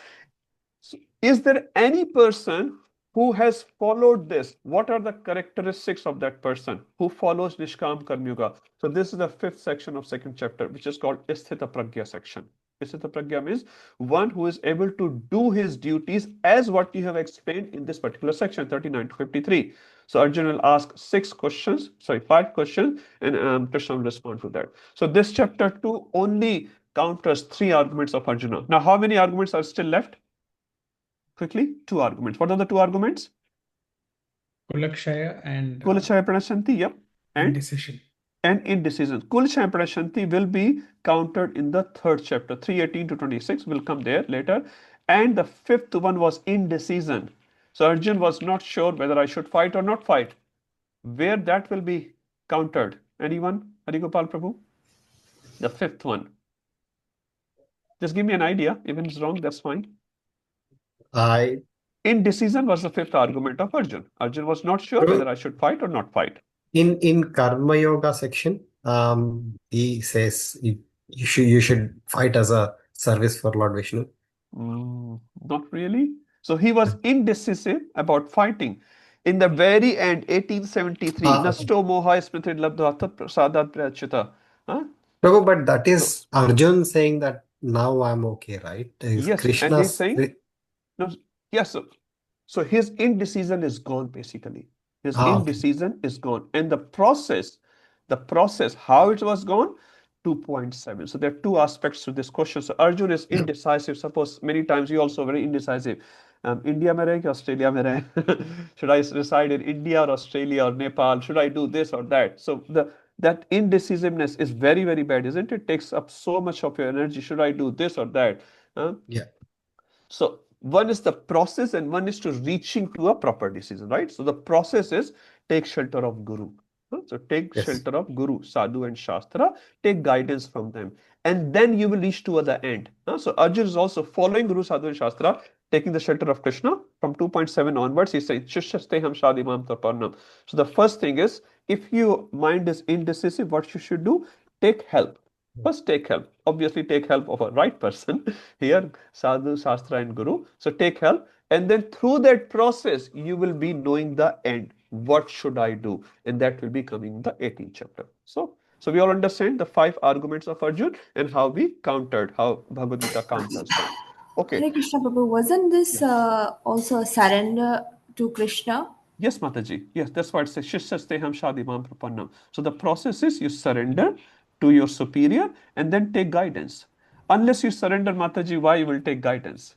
is there any person who has followed this? What are the characteristics of that person who follows Nishkam Karma Yoga? So this is the fifth section of second chapter, which is called Isthita Pragya section. Isthita Pragya means one who is able to do his duties as what you have explained in this particular section, 39 to 53. So Arjuna will ask 5 questions, and Krishna will respond to that. So this chapter 2 only counters 3 arguments of Arjuna. Now, how many arguments are still left? Quickly, 2 arguments. What are the 2 arguments? Kulakshaya and Kulachaya Pranashanti, yep. And indecision. And indecision. Kulachaya Pranashanti will be countered in the third chapter, 3:18 to 26. We'll come there later. And the fifth one was indecision. So Arjun was not sure whether I should fight or not fight. Where that will be countered? Anyone? Harigopal Prabhu? The fifth one. Just give me an idea. Even if it's wrong, that's fine. Indecision was the fifth argument of Arjun. Arjun was not sure whether I should fight or not fight. In Karma Yoga section, he says you should fight as a service for Lord Vishnu. Not really. So he was indecisive about fighting. In the very end, 1873, Nasto Moha Smriti Labdhata Prasadat Prachita. No, but that is Arjun saying that now I'm okay, right? Is Yes, Krishna's and he's saying, no, yes, so his indecision is gone, basically. His indecision is gone. And the process, how it was gone, 2.7. So there are 2 aspects to this question. So Arjun is indecisive. Suppose many times you also very indecisive. India mein rahe ki Australia mein rahe? Should I reside in India or Australia or Nepal? Should I do this or that? So that indecisiveness is very, very bad, isn't it? Takes up so much of your energy. Should I do this or that? Yeah. So one is the process and one is to reaching to a proper decision, right? So the process is take shelter of Guru. So take Yes. shelter of Guru, Sadhu and Shastra, take guidance from them. And then you will reach to the end. So Arjun is also following Guru, Sadhu and Shastra, taking the shelter of Krishna. From 2.7 onwards, he says, Shishasteham Shadimam Taparnam. So the first thing is, if your mind is indecisive, what you should do? Take help. First, take help. Obviously, take help of a right person. Here, Sadhu, Shastra, and Guru. So take help. And then through that process, you will be knowing the end. What should I do? And that will be coming in the 18th chapter. So we all understand the 5 arguments of Arjun and how we countered, how Bhagavad Gita counters them. Okay. Hare Krishna Prabhu, wasn't this also a surrender to Krishna? Yes, Mataji. Yes, that's why it says Shishasteham Shadimam Prapannam. So the process is you surrender to your superior and then take guidance. Unless you surrender, Mataji, why you will take guidance?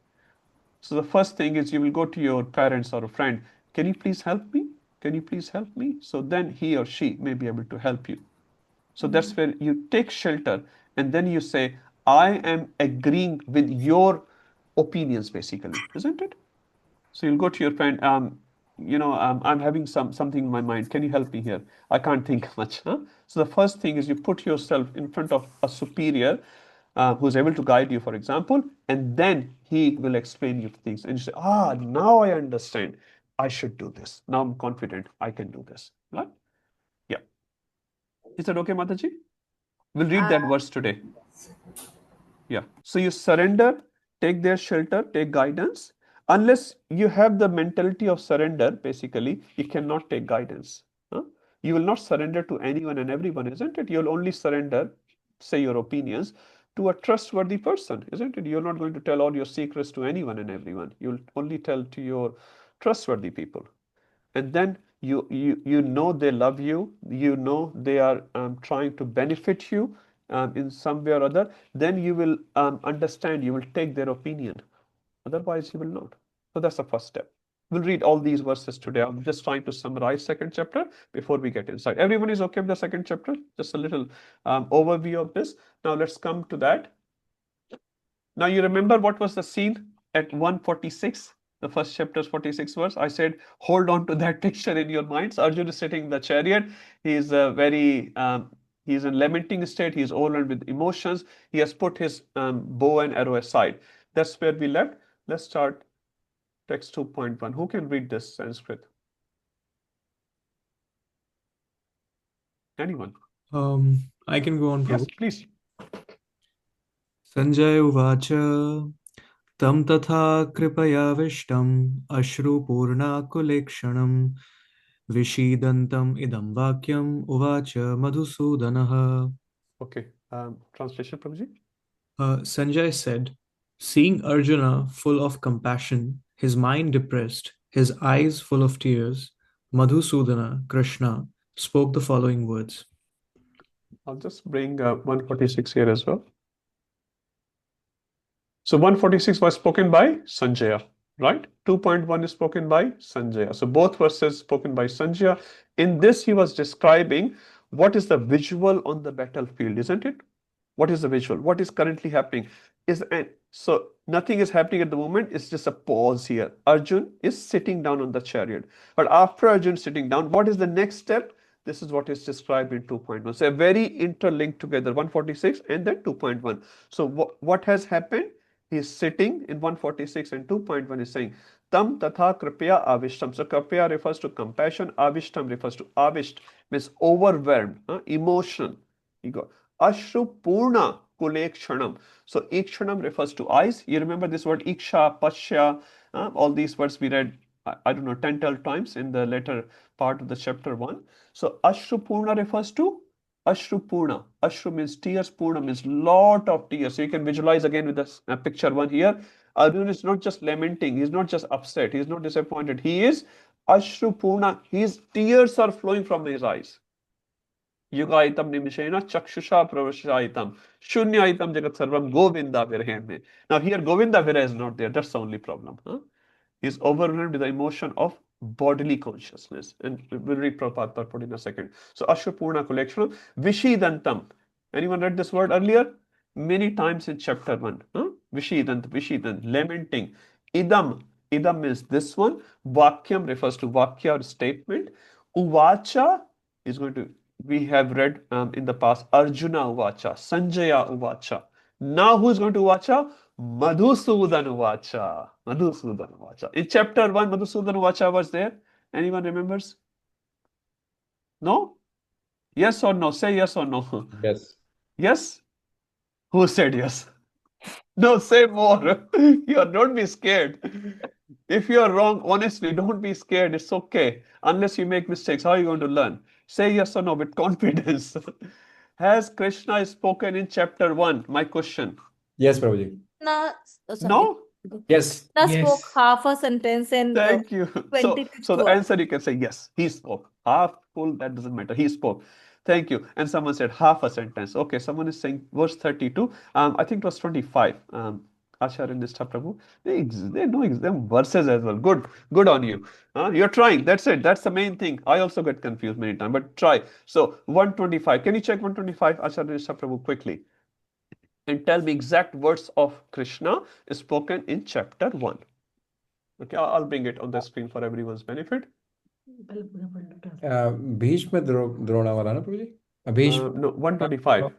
So the first thing is you will go to your parents or a friend. Can you please help me? Can you please help me? So then he or she may be able to help you. So that's where you take shelter and then you say, I am agreeing with your opinions, basically, isn't it? So you'll go to your friend, I'm having something in my mind. Can you help me here? I can't think much. So the first thing is you put yourself in front of a superior who's able to guide you, for example, and then he will explain you things. And you say, now I understand. I should do this. Now I'm confident I can do this. Right? Yeah. Is that okay, Mataji? We'll read that verse today. Yeah. So you surrender, take their shelter, take guidance. Unless you have the mentality of surrender, basically, you cannot take guidance. You will not surrender to anyone and everyone, isn't it? You'll only surrender, say your opinions, to a trustworthy person, isn't it? You're not going to tell all your secrets to anyone and everyone. You'll only tell to your trustworthy people. And then you know they love you, you know they are trying to benefit you in some way or other, then you will understand, you will take their opinion. Otherwise, you will not. So that's the first step. We'll read all these verses today. I'm just trying to summarize second chapter before we get inside. Everyone is okay with the second chapter? Just a little overview of this. Now let's come to that. Now you remember what was the scene at 146? The first chapter's 46th verse. I said, hold on to that picture in your minds. Arjuna is sitting in the chariot. He is he's in lamenting state. He's overwhelmed with emotions. He has put his bow and arrow aside. That's where we left. Let's start text 2.1. Who can read this Sanskrit? Anyone? I can go on, Prabhu. Yes, please. Sanjay Uvacha Tam Tatha Kripayavistam Ashrupornakulekshanam Vishidantam Idam Vakyam Uvacha Madhusudanaha. Okay. Translation, Prabhuji? Sanjay said, seeing Arjuna full of compassion, his mind depressed, his eyes full of tears, Madhusudana, Krishna, spoke the following words. I'll just bring 146 here as well. So 146 was spoken by Sanjaya, right? 2.1 is spoken by Sanjaya. So both verses spoken by Sanjaya. In this, he was describing what is the visual on the battlefield, isn't it? What is the visual? What is currently happening? So nothing is happening at the moment. It's just a pause here. Arjun is sitting down on the chariot. But after Arjun sitting down, what is the next step? This is what is described in 2.1. So a very interlinked together, 146 and then 2.1. So what has happened? He is sitting in 146 and 2.1 is saying, Tam tatha kripya avishtam. So kripya refers to compassion. Avishtam refers to avisht, means overwhelmed, emotion. You got Ashru Purna Kulekshanam. So Ikshanam refers to eyes. You remember this word Iksha, Pashya, all these words we read, I don't know, 10, 12 times in the later part of the chapter 1. So Ashru Purna refers to Ashru Purna. Ashru means tears, Purna means lot of tears. So you can visualize again with this picture 1 here. Arjuna is not just lamenting, he's not just upset, he's not disappointed. He is Ashru Purna. His tears are flowing from his eyes. Yugaitam nimishena chakshusha pravashaitam shunyaitam jagat sarvam govinda virheme. Now here Govinda Vira is not there. That's the only problem. He's overwhelmed with the emotion of bodily consciousness. And we'll read Prabhupada purport in a second. So Ashwapurna collection, Vishidantam. Anyone read this word earlier? Many times in chapter 1. Huh? Vishidant, lamenting. Idam means this one. Vakyam refers to Vakya or statement. Uvacha is going to, we have read in the past, Arjuna Uvacha, Sanjaya Uvacha. Now who is going to Uvacha? Madhusudan Uvacha. Madhusudan Uvacha. In chapter 1, Madhusudan Uvacha was there. Anyone remembers? No? Yes or no? Say yes or no. Yes. Yes? Who said yes? No, say more. Don't be scared. If you are wrong, honestly, don't be scared. It's okay. Unless you make mistakes, how are you going to learn? Say yes or no with confidence. Has Krishna spoken in chapter 1? My question. Yes, Prabhuji. Krishna, sorry. No? Yes. Krishna spoke Yes. half a sentence and Thank you. So 26th the verse. answer you can say yes, he spoke. Half full, that doesn't matter. He spoke. Thank you. And someone said half a sentence. Okay, someone is saying verse 32. I think it was 25. Acharya Nistha Prabhu. They know them verses as well. Good on you. You're trying. That's it. That's the main thing. I also get confused many times, but try. So 125. Can you check 125, Acharya Nistha Prabhu, quickly? And tell me exact words of Krishna spoken in chapter 1. Okay, I'll bring it on the screen for everyone's benefit. Bhishma Drona wala na Prabhuji? Bhishma. No, 125.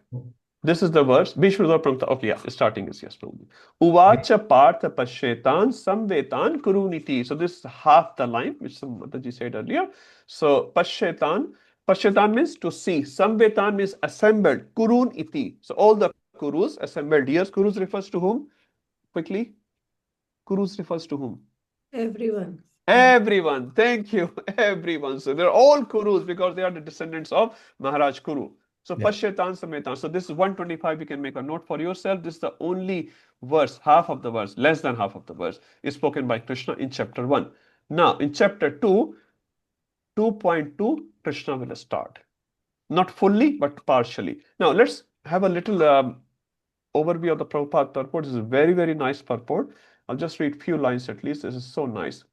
This is the verse. Bhishma Dropramta. Okay, yeah, starting is yes, Prabhuji. Uvacha partha pashetan samvetan kuruniti. So this is half the line, which Mataji said earlier. So pashetan means to see. Samvetan means assembled. Kurun iti. So all the kurus assembled. Yes, kurus refers to whom? Quickly. Kurus refers to whom? Everyone. Everyone, thank you, everyone. So they're all Kurus because they are the descendants of Maharaj Kuru. So Pashyatan Sametan. So this is 125. You can make a note for yourself. This is the only verse, half of the verse, less than half of the verse is spoken by Krishna in chapter 1. Now in chapter 2, 2.2, Krishna will start. Not fully, but partially. Now let's have a little overview of the Prabhupada purport. This is a very, very nice purport. I'll just read few lines at least. This is so nice.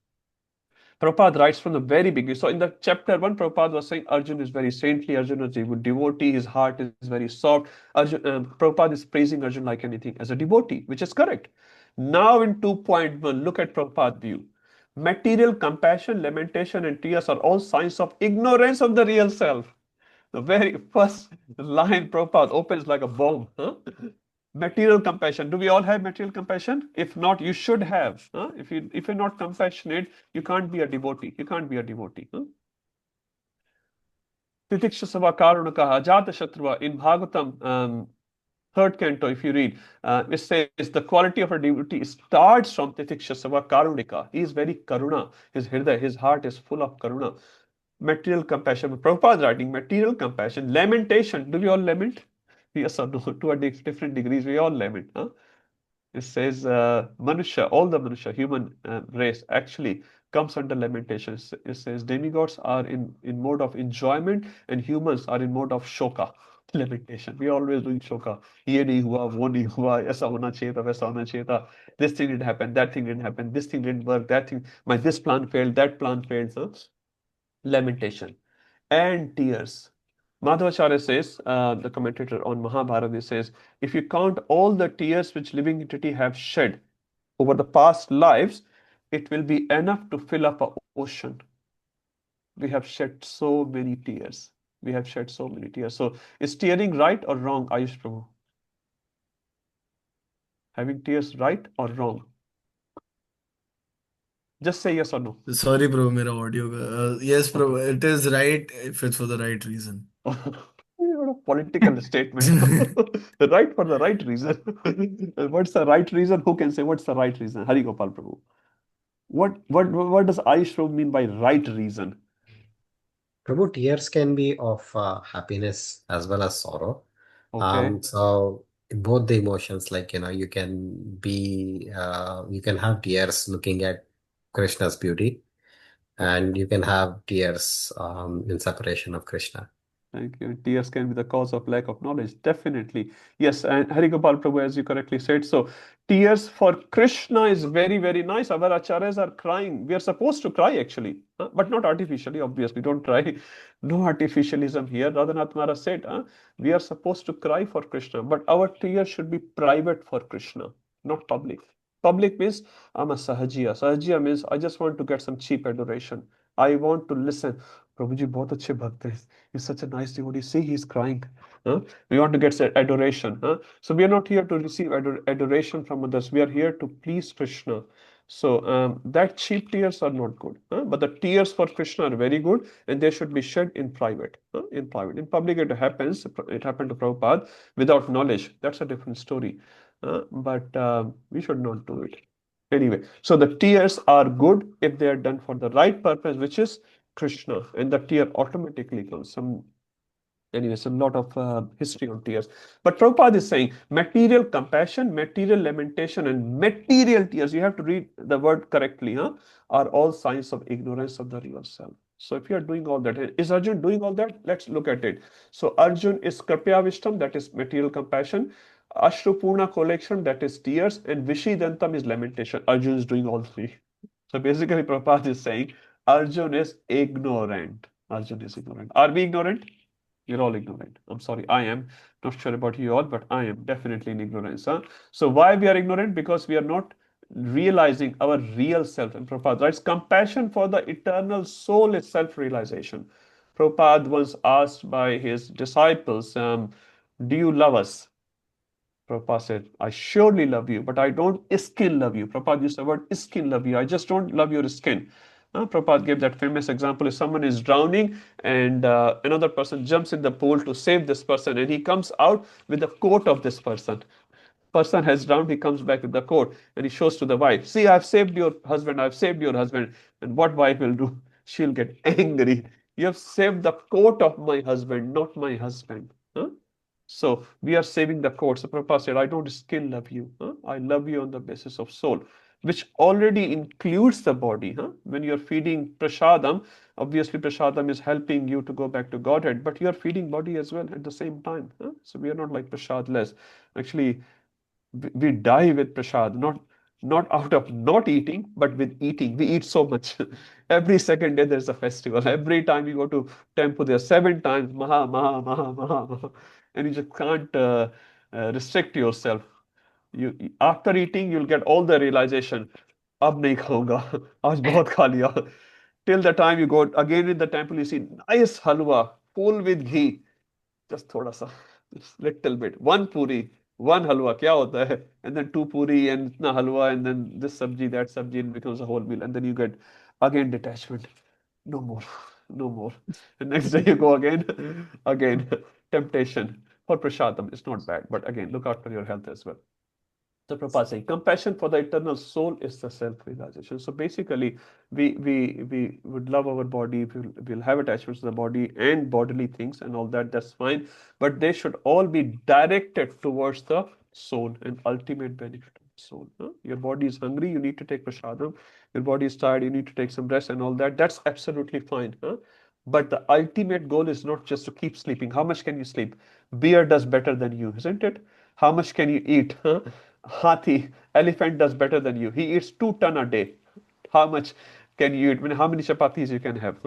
Prabhupada writes from the very beginning. So in the chapter 1, Prabhupada was saying Arjun is very saintly, Arjun is a good devotee, his heart is very soft. Prabhupada is praising Arjun like anything as a devotee, which is correct. Now in 2.1, look at Prabhupada's view. Material compassion, lamentation, and tears are all signs of ignorance of the real self. The very first line Prabhupada opens like a bomb. Material compassion. Do we all have material compassion? If not, you should have. If you're not compassionate, you can't be a devotee. You can't be a devotee. Titikshasava karunakaha jata shatruva. In Bhagavatam, third canto, if you read, it says the quality of a devotee starts from Titikshasava karunika. He is very karuna. His hridaya, his heart is full of karuna. Material compassion. Prabhupada writing material compassion. Lamentation. Do we all lament? Yes or no? To a different degrees, we all lament. It says Manusha, all the Manusha, human race actually comes under lamentation. It says demigods are in mode of enjoyment and humans are in mode of shoka, lamentation. We are always doing shoka. Ye nahi hua, wo nahi hua, aisa hona chahiye tha, waisa hona chahiye tha. This thing didn't happen, that thing didn't happen, this thing didn't work, that thing, this plan failed, that plan failed. Lamentation and tears. Madhvacharya says, the commentator on Mahabharata, he says, if you count all the tears which living entity have shed over the past lives, it will be enough to fill up an ocean. We have shed so many tears. We have shed so many tears. So is tearing right or wrong, Ayush Prabhu? Having tears right or wrong? Just say yes or no. Sorry, bro, मेरा audio का. Yes, bro, it is right if it's for the right reason. What a political statement. Right for the right reason. What's the right reason? Who can say what's the right reason? Hari Gopal Prabhu. What does Ayush Prabhu mean by right reason? Prabhu, tears can be of happiness as well as sorrow. Okay. So both the emotions, like you can have tears looking at Krishna's beauty, and you can have tears in separation of Krishna. Thank you. Tears can be the cause of lack of knowledge. Definitely. Yes, and Harigopal Prabhu, as you correctly said. So, tears for Krishna is very, very nice. Our acharyas are crying. We are supposed to cry actually, but not artificially, obviously. Don't try. No artificialism here. Radhanath Maharaj said, we are supposed to cry for Krishna, but our tears should be private for Krishna, not public. Public means I'm a sahajiya. Sahajiya means I just want to get some cheap adoration. I want to listen. Prabhuji, बहुत अच्छे भक्त हैं. He's such a nice devotee. See, he's crying. Huh? We want to get adoration. Huh? So we are not here to receive adoration from others. We are here to please Krishna. So that cheap tears are not good. But the tears for Krishna are very good, and they should be shed in private. In private. In public, it happens. It happened to Prabhupada without knowledge. That's a different story. But we should not do it. Anyway, so the tears are good if they are done for the right purpose, which is Krishna, and the tear automatically comes. Anyways, a lot of history on tears. But Prabhupada is saying material compassion, material lamentation, and material tears, you have to read the word correctly, are all signs of ignorance of the real self. So if you are doing all that, is Arjun doing all that? Let's look at it. So Arjun is Kripya Vishtam, that is material compassion. Ashrupurna collection, that is tears. And Vishidantam is lamentation. Arjun is doing all three. So basically, Prabhupada is saying Arjun is ignorant. Arjun is ignorant. Are we ignorant? You're all ignorant. I'm sorry, I am. Not sure about you all, but I am definitely in ignorance. So why we are ignorant? Because we are not realizing our real self. And Prabhupada writes, compassion for the eternal soul is self-realization. Prabhupada was asked by his disciples, do you love us? Prabhupada said, I surely love you, but I don't skin love you. Prabhupada used the word skin love you. I just don't love your skin. Prabhupada gave that famous example. If someone is drowning and another person jumps in the pool to save this person, and he comes out with the coat of this person. Person has drowned, he comes back with the coat and he shows to the wife, see, I've saved your husband, I've saved your husband. And what wife will do? She'll get angry. You have saved the coat of my husband, not my husband. So we are saving the coat. So Prabhupada said, I don't skin love you. I love you on the basis of soul, which already includes the body. When you're feeding prasadam, obviously prasadam is helping you to go back to Godhead, but you're feeding body as well at the same time. So we are not like prasadless. Actually, we die with prasad, not out of not eating, but with eating. We eat so much. Every second day there's a festival. Every time you go to temple, there's 7 times Maha, Maha, Maha, Maha, Maha. And you just can't restrict yourself. After eating, you'll get all the realization. अब नहीं खाऊंगा आज बहुत खा लिया. Till the time you go again in the temple, you see nice halwa full with ghee. Just thoda sa, just little bit. One puri, one halwa, kya hota hai? And then 2 puri and itna halwa, and then this sabji, that sabji, and it becomes a whole meal. And then you get again detachment. No more, no more. And next day you go again, temptation. For prasadam, it's not bad, but again, look out for your health as well. So Prabhupada saying, compassion for the eternal soul is the self-realization. So basically, we would love our body, we'll have attachments to the body and bodily things and all that, that's fine. But they should all be directed towards the soul and ultimate benefit of the soul. Your body is hungry, you need to take prasadam. Your body is tired, you need to take some rest and all that. That's absolutely fine. But the ultimate goal is not just to keep sleeping. How much can you sleep? Bear does better than you, isn't it? How much can you eat? Hathi, elephant does better than you. He eats 2 tons a day. How much can you eat? I mean, how many chapatis you can have?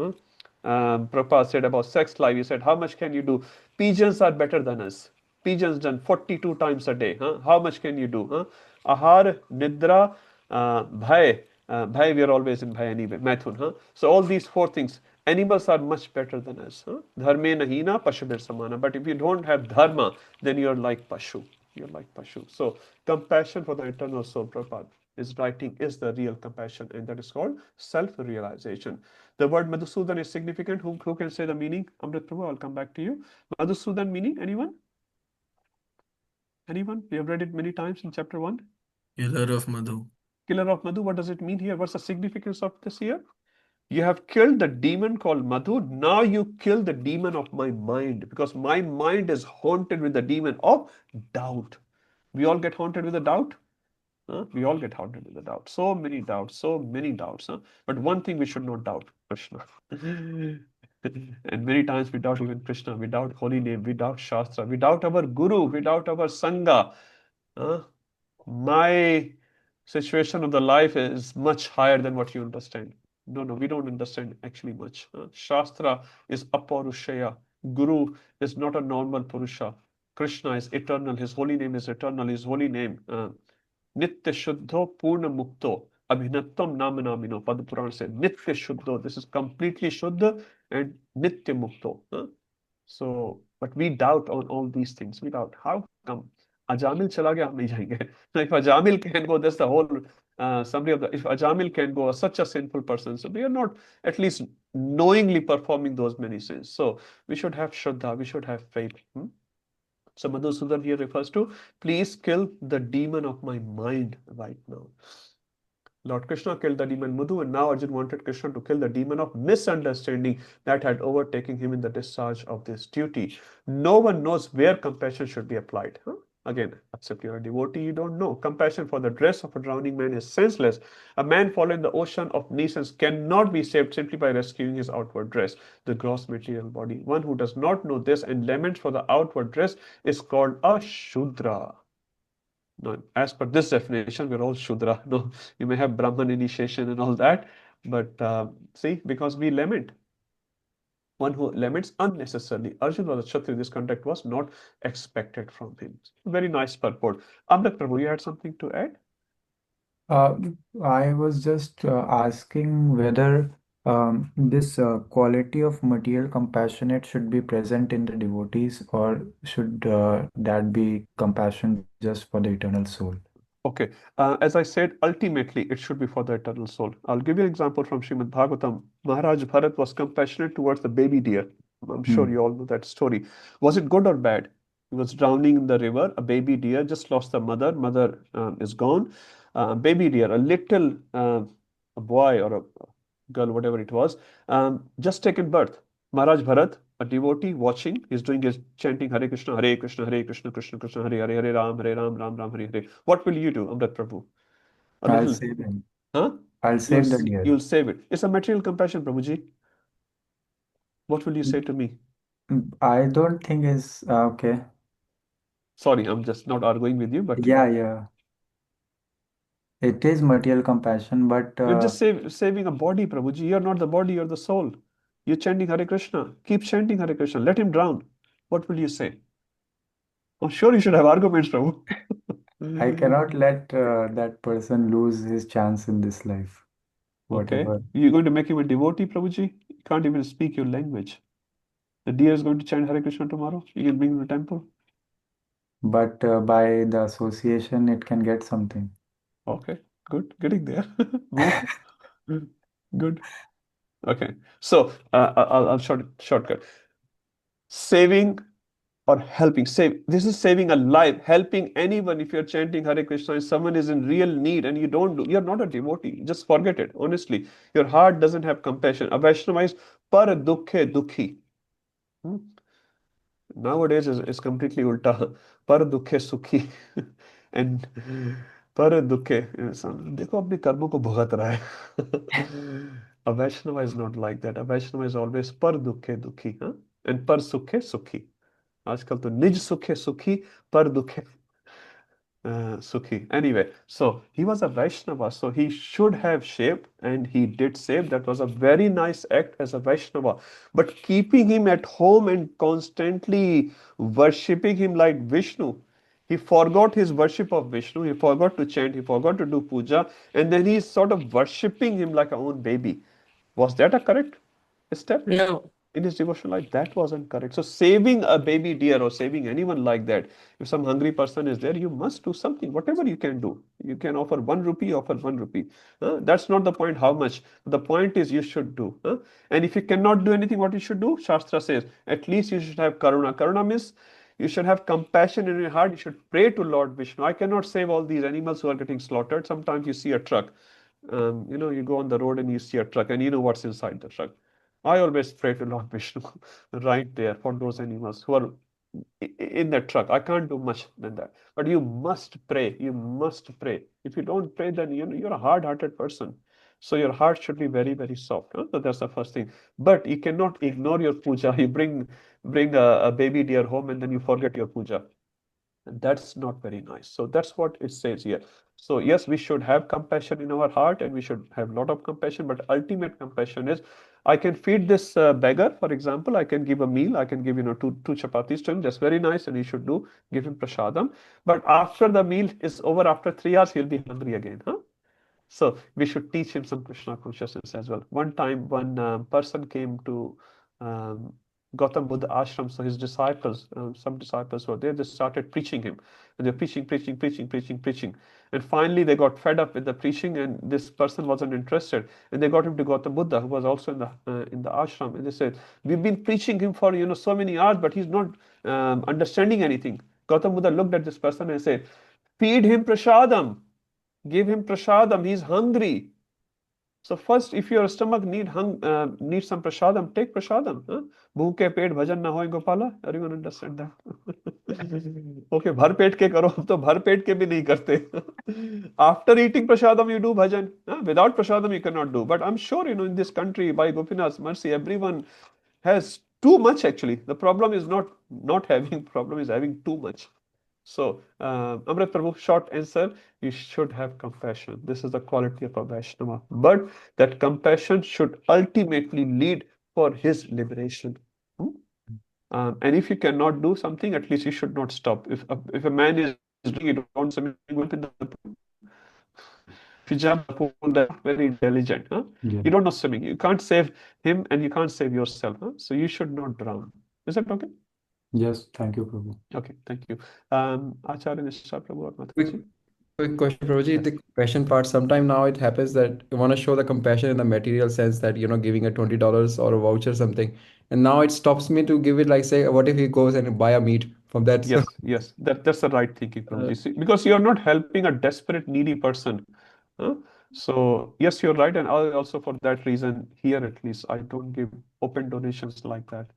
Prabhupada said about sex life. He said, how much can you do? Pigeons are better than us. Pigeons done 42 times a day. How much can you do? Ahar, Nidra, Bhai. Bhai, we are always in Bhai anyway. Maithun. So all these 4 things. Animals are much better than us. Dharme nahina, pashabir samana. But if you don't have dharma, then you're like Pashu. You're like Pashu. So compassion for the eternal soul, Prabhupada is writing, is the real compassion, and that is called self-realization. The word Madhusudan is significant. Who can say the meaning? Amrit Prabhu, I'll come back to you. Madhusudan meaning, anyone? Anyone? We have read it many times in chapter 1. Killer of Madhu. Killer of Madhu, what does it mean here? What's the significance of this here? You have killed the demon called Madhu. Now you kill the demon of my mind, because my mind is haunted with the demon of doubt. We all get haunted with the doubt. We all get haunted with the doubt. So many doubts, so many doubts. But one thing we should not doubt, Krishna. And many times we doubt even Krishna, we doubt holy name, we doubt Shastra, we doubt our Guru, we doubt our Sangha. My situation of the life is much higher than what you understand. No, we don't understand actually much. Shastra is aparushaya. Guru is not a normal purusha. Krishna is eternal. His holy name is eternal. His holy name, Nitya Shuddho Purna Mukto Abhinattam Namanamino. Padma Purana said, Nitya Shuddho. This is completely Shuddha and Nitya Mukto. So, but we doubt on all these things. We doubt. How come? Ajamil chala gaya, hum nahi jayenge. If Ajamil can go, that's the whole summary of the. If Ajamil can go, such a sinful person, so we are not at least knowingly performing those many sins. So we should have Shraddha, we should have faith. So Madhusudan here refers to, please kill the demon of my mind right now. Lord Krishna killed the demon Madhu, and now Arjun wanted Krishna to kill the demon of misunderstanding that had overtaken him in the discharge of this duty. No one knows where compassion should be applied. Again, except you're a devotee, you don't know. Compassion for the dress of a drowning man is senseless. A man fallen in the ocean of nescience cannot be saved simply by rescuing his outward dress, the gross material body. One who does not know this and laments for the outward dress is called a Shudra. No, as per this definition, we're all Shudra. No, you may have Brahman initiation and all that, but see, because we lament. One who laments unnecessarily. Arjun was a Kshatriya. This conduct was not expected from him. Very nice purport. Amrit Prabhu, you had something to add? I was just asking whether this quality of material compassionate should be present in the devotees, or should that be compassion just for the eternal soul? Okay, as I said, ultimately it should be for the eternal soul. I'll give you an example from Srimad Bhagavatam. Maharaj Bharat was compassionate towards the baby deer. I'm sure you all know that story. Was it good or bad? He was drowning in the river. A baby deer just lost the mother. Mother is gone. Baby deer, a little a boy or a girl, whatever it was, just taken birth. Maharaj Bharat, a devotee watching, he's doing his chanting Hare Krishna, Hare Krishna, Hare Krishna, Krishna Krishna, Hare Hare, Hare Ram, Ram Ram, Hare Hare. What will you do, Amrit Prabhu? A I'll little, save him. huh? I'll save the deer. You'll save it. It's a material compassion, Prabhuji. What will you say to me? I don't think is okay. Sorry, I'm just not arguing with you, but Yeah. It is material compassion, but you're just saving a body, Prabhuji. You're not the body, you're the soul. You're chanting Hare Krishna. Keep chanting Hare Krishna. Let him drown. What will you say? I'm sure you should have arguments, Prabhu. I cannot let that person lose his chance in this life. Okay. Whatever. You're going to make him a devotee, Prabhuji? You can't even speak your language. The deer is going to chant Hare Krishna tomorrow. You can bring him to the temple. But by the association, it can get something. Okay, good. Getting there. Move. Good. Okay. So I'll shortcut. Saving or helping. This is saving a life. Helping anyone. If you're chanting Hare Krishna and someone is in real need and you're not a devotee. Just forget it. Honestly, your heart doesn't have compassion. A Vaishnava is par dukhe dukhi. Nowadays is completely ulta. Par dukhe sukhi. And पर दुखे इंसान देखो अपने कर्मों को भुगत रहा है. A Vaishnava is not like that. A Vaishnava is always पर दुखे दुखी, and पर सुखे सुखी. आजकल तो निज सुखे सुखी पर दुखे Sukhi. Anyway, so he was a Vaishnava, so he should have shaved, and he did shave. That was a very nice act as a Vaishnava. But keeping him at home and constantly worshipping him like Vishnu, he forgot his worship of Vishnu, he forgot to chant, he forgot to do puja, and then he's sort of worshipping him like a own baby. Was that a correct step? No. In his devotional life, that wasn't correct. So saving a baby deer or saving anyone like that, if some hungry person is there, you must do something, whatever you can do. You can offer 1 rupee, offer 1 rupee. That's not the point how much. The point is you should do. And if you cannot do anything, what you should do? Shastra says, at least you should have karuna. Karuna means you should have compassion in your heart. You should pray to Lord Vishnu. I cannot save all these animals who are getting slaughtered. Sometimes you see a truck. You go on the road and you see a truck and you know what's inside the truck. I always pray to Lord Vishnu right there for those animals who are in that truck. I can't do much than that. But you must pray. You must pray. If you don't pray, then you're a hard-hearted person. So your heart should be very, very soft. So that's the first thing. But you cannot ignore your puja. You bring a baby deer home and then you forget your puja. And that's not very nice. So that's what it says here. So yes, we should have compassion in our heart and we should have a lot of compassion, but ultimate compassion is I can feed this beggar, for example, I can give a meal, I can give, two chapatis to him, that's very nice and he should give him prasadam. But after the meal is over, after 3 hours, he'll be hungry again. So we should teach him some Krishna consciousness as well. One time, one person came to um, Gautam Buddha ashram. So his disciples, some disciples were there. They started preaching him, and they're preaching. And finally, they got fed up with the preaching, and this person wasn't interested. And they got him to Gautam Buddha, who was also in the ashram. And they said, "We've been preaching him for so many hours, but he's not understanding anything." Gautam Buddha looked at this person and said, "Feed him prasadam. Give him prasadam. He's hungry." So first, if your stomach needs some prasadam, take prasadam. Bhooke पेट भजन ना होए Gopala. Everyone understand that? Okay, भर पेट के करो. हम तो भर पेट के भी नहीं करते. After eating prasadam, you do bhajan. Without prasadam, you cannot do. But I'm sure, in this country, by Gopinath's mercy, everyone has too much actually. The problem is not having, problem is having too much. So, Amrit Prabhu, short answer, you should have compassion. This is the quality of a Vaishnava. But that compassion should ultimately lead for his liberation. And if you cannot do something, at least you should not stop. If a man is doing it on swimming in the pool, if you jump the pool, that's very intelligent. Yeah. You don't know swimming. You can't save him and you can't save yourself. So you should not drown. Is that okay? Yes, thank you, Prabhu. Okay, thank you. Acharya Nishcha Prabhu or Quick, Mataji? quick question, Prabhuji. The question part, sometime now it happens that you want to show the compassion in the material sense that, giving a $20 or a voucher or something. And now it stops me to give it, like, say, what if he goes and buy a meat from that? So, Yes, that's the right thinking, Prabhuji. See, because you're not helping a desperate, needy person. So yes, you're right, and also for that reason, here at least, I don't give open donations like that.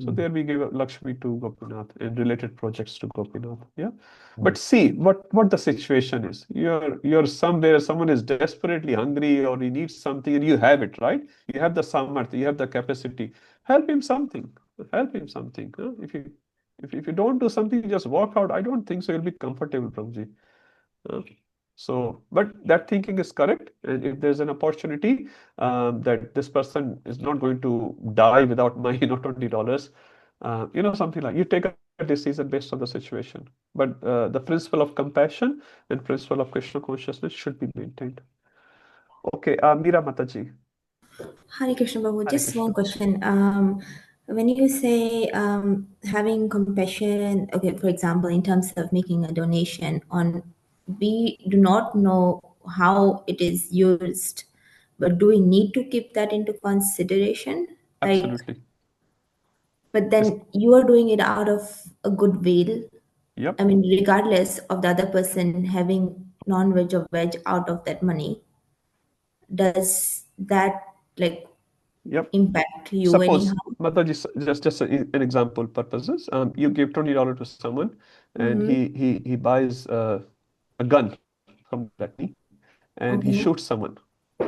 So there we give Lakshmi to Gopinath and related projects to Gopinath. Yeah. But see what the situation is. You're somewhere, someone is desperately hungry or he needs something and you have it, right? You have the samartha, you have the capacity. Help him something. Help him something. If you don't do something, you just walk out. I don't think so. You'll be comfortable, Prabhuji. But that thinking is correct. And if there's an opportunity that this person is not going to die without my, $20, something like you take a decision based on the situation. But the principle of compassion and principle of Krishna consciousness should be maintained. Okay, Meera Mataji. Hare Krishna Babu, Hare just one Krishna. question. When you say having compassion, okay, for example, in terms of making a donation on, we do not know how it is used, but do we need to keep that into consideration? Like, Absolutely. but then you are doing it out of a good will. Yep. I mean, regardless of the other person having non-veg or veg out of that money, does that Yep. impact you Suppose, anyhow? Mataji, just an example purposes. You give $20 to someone, and he buys a gun from that money, and he Okay. shoots someone.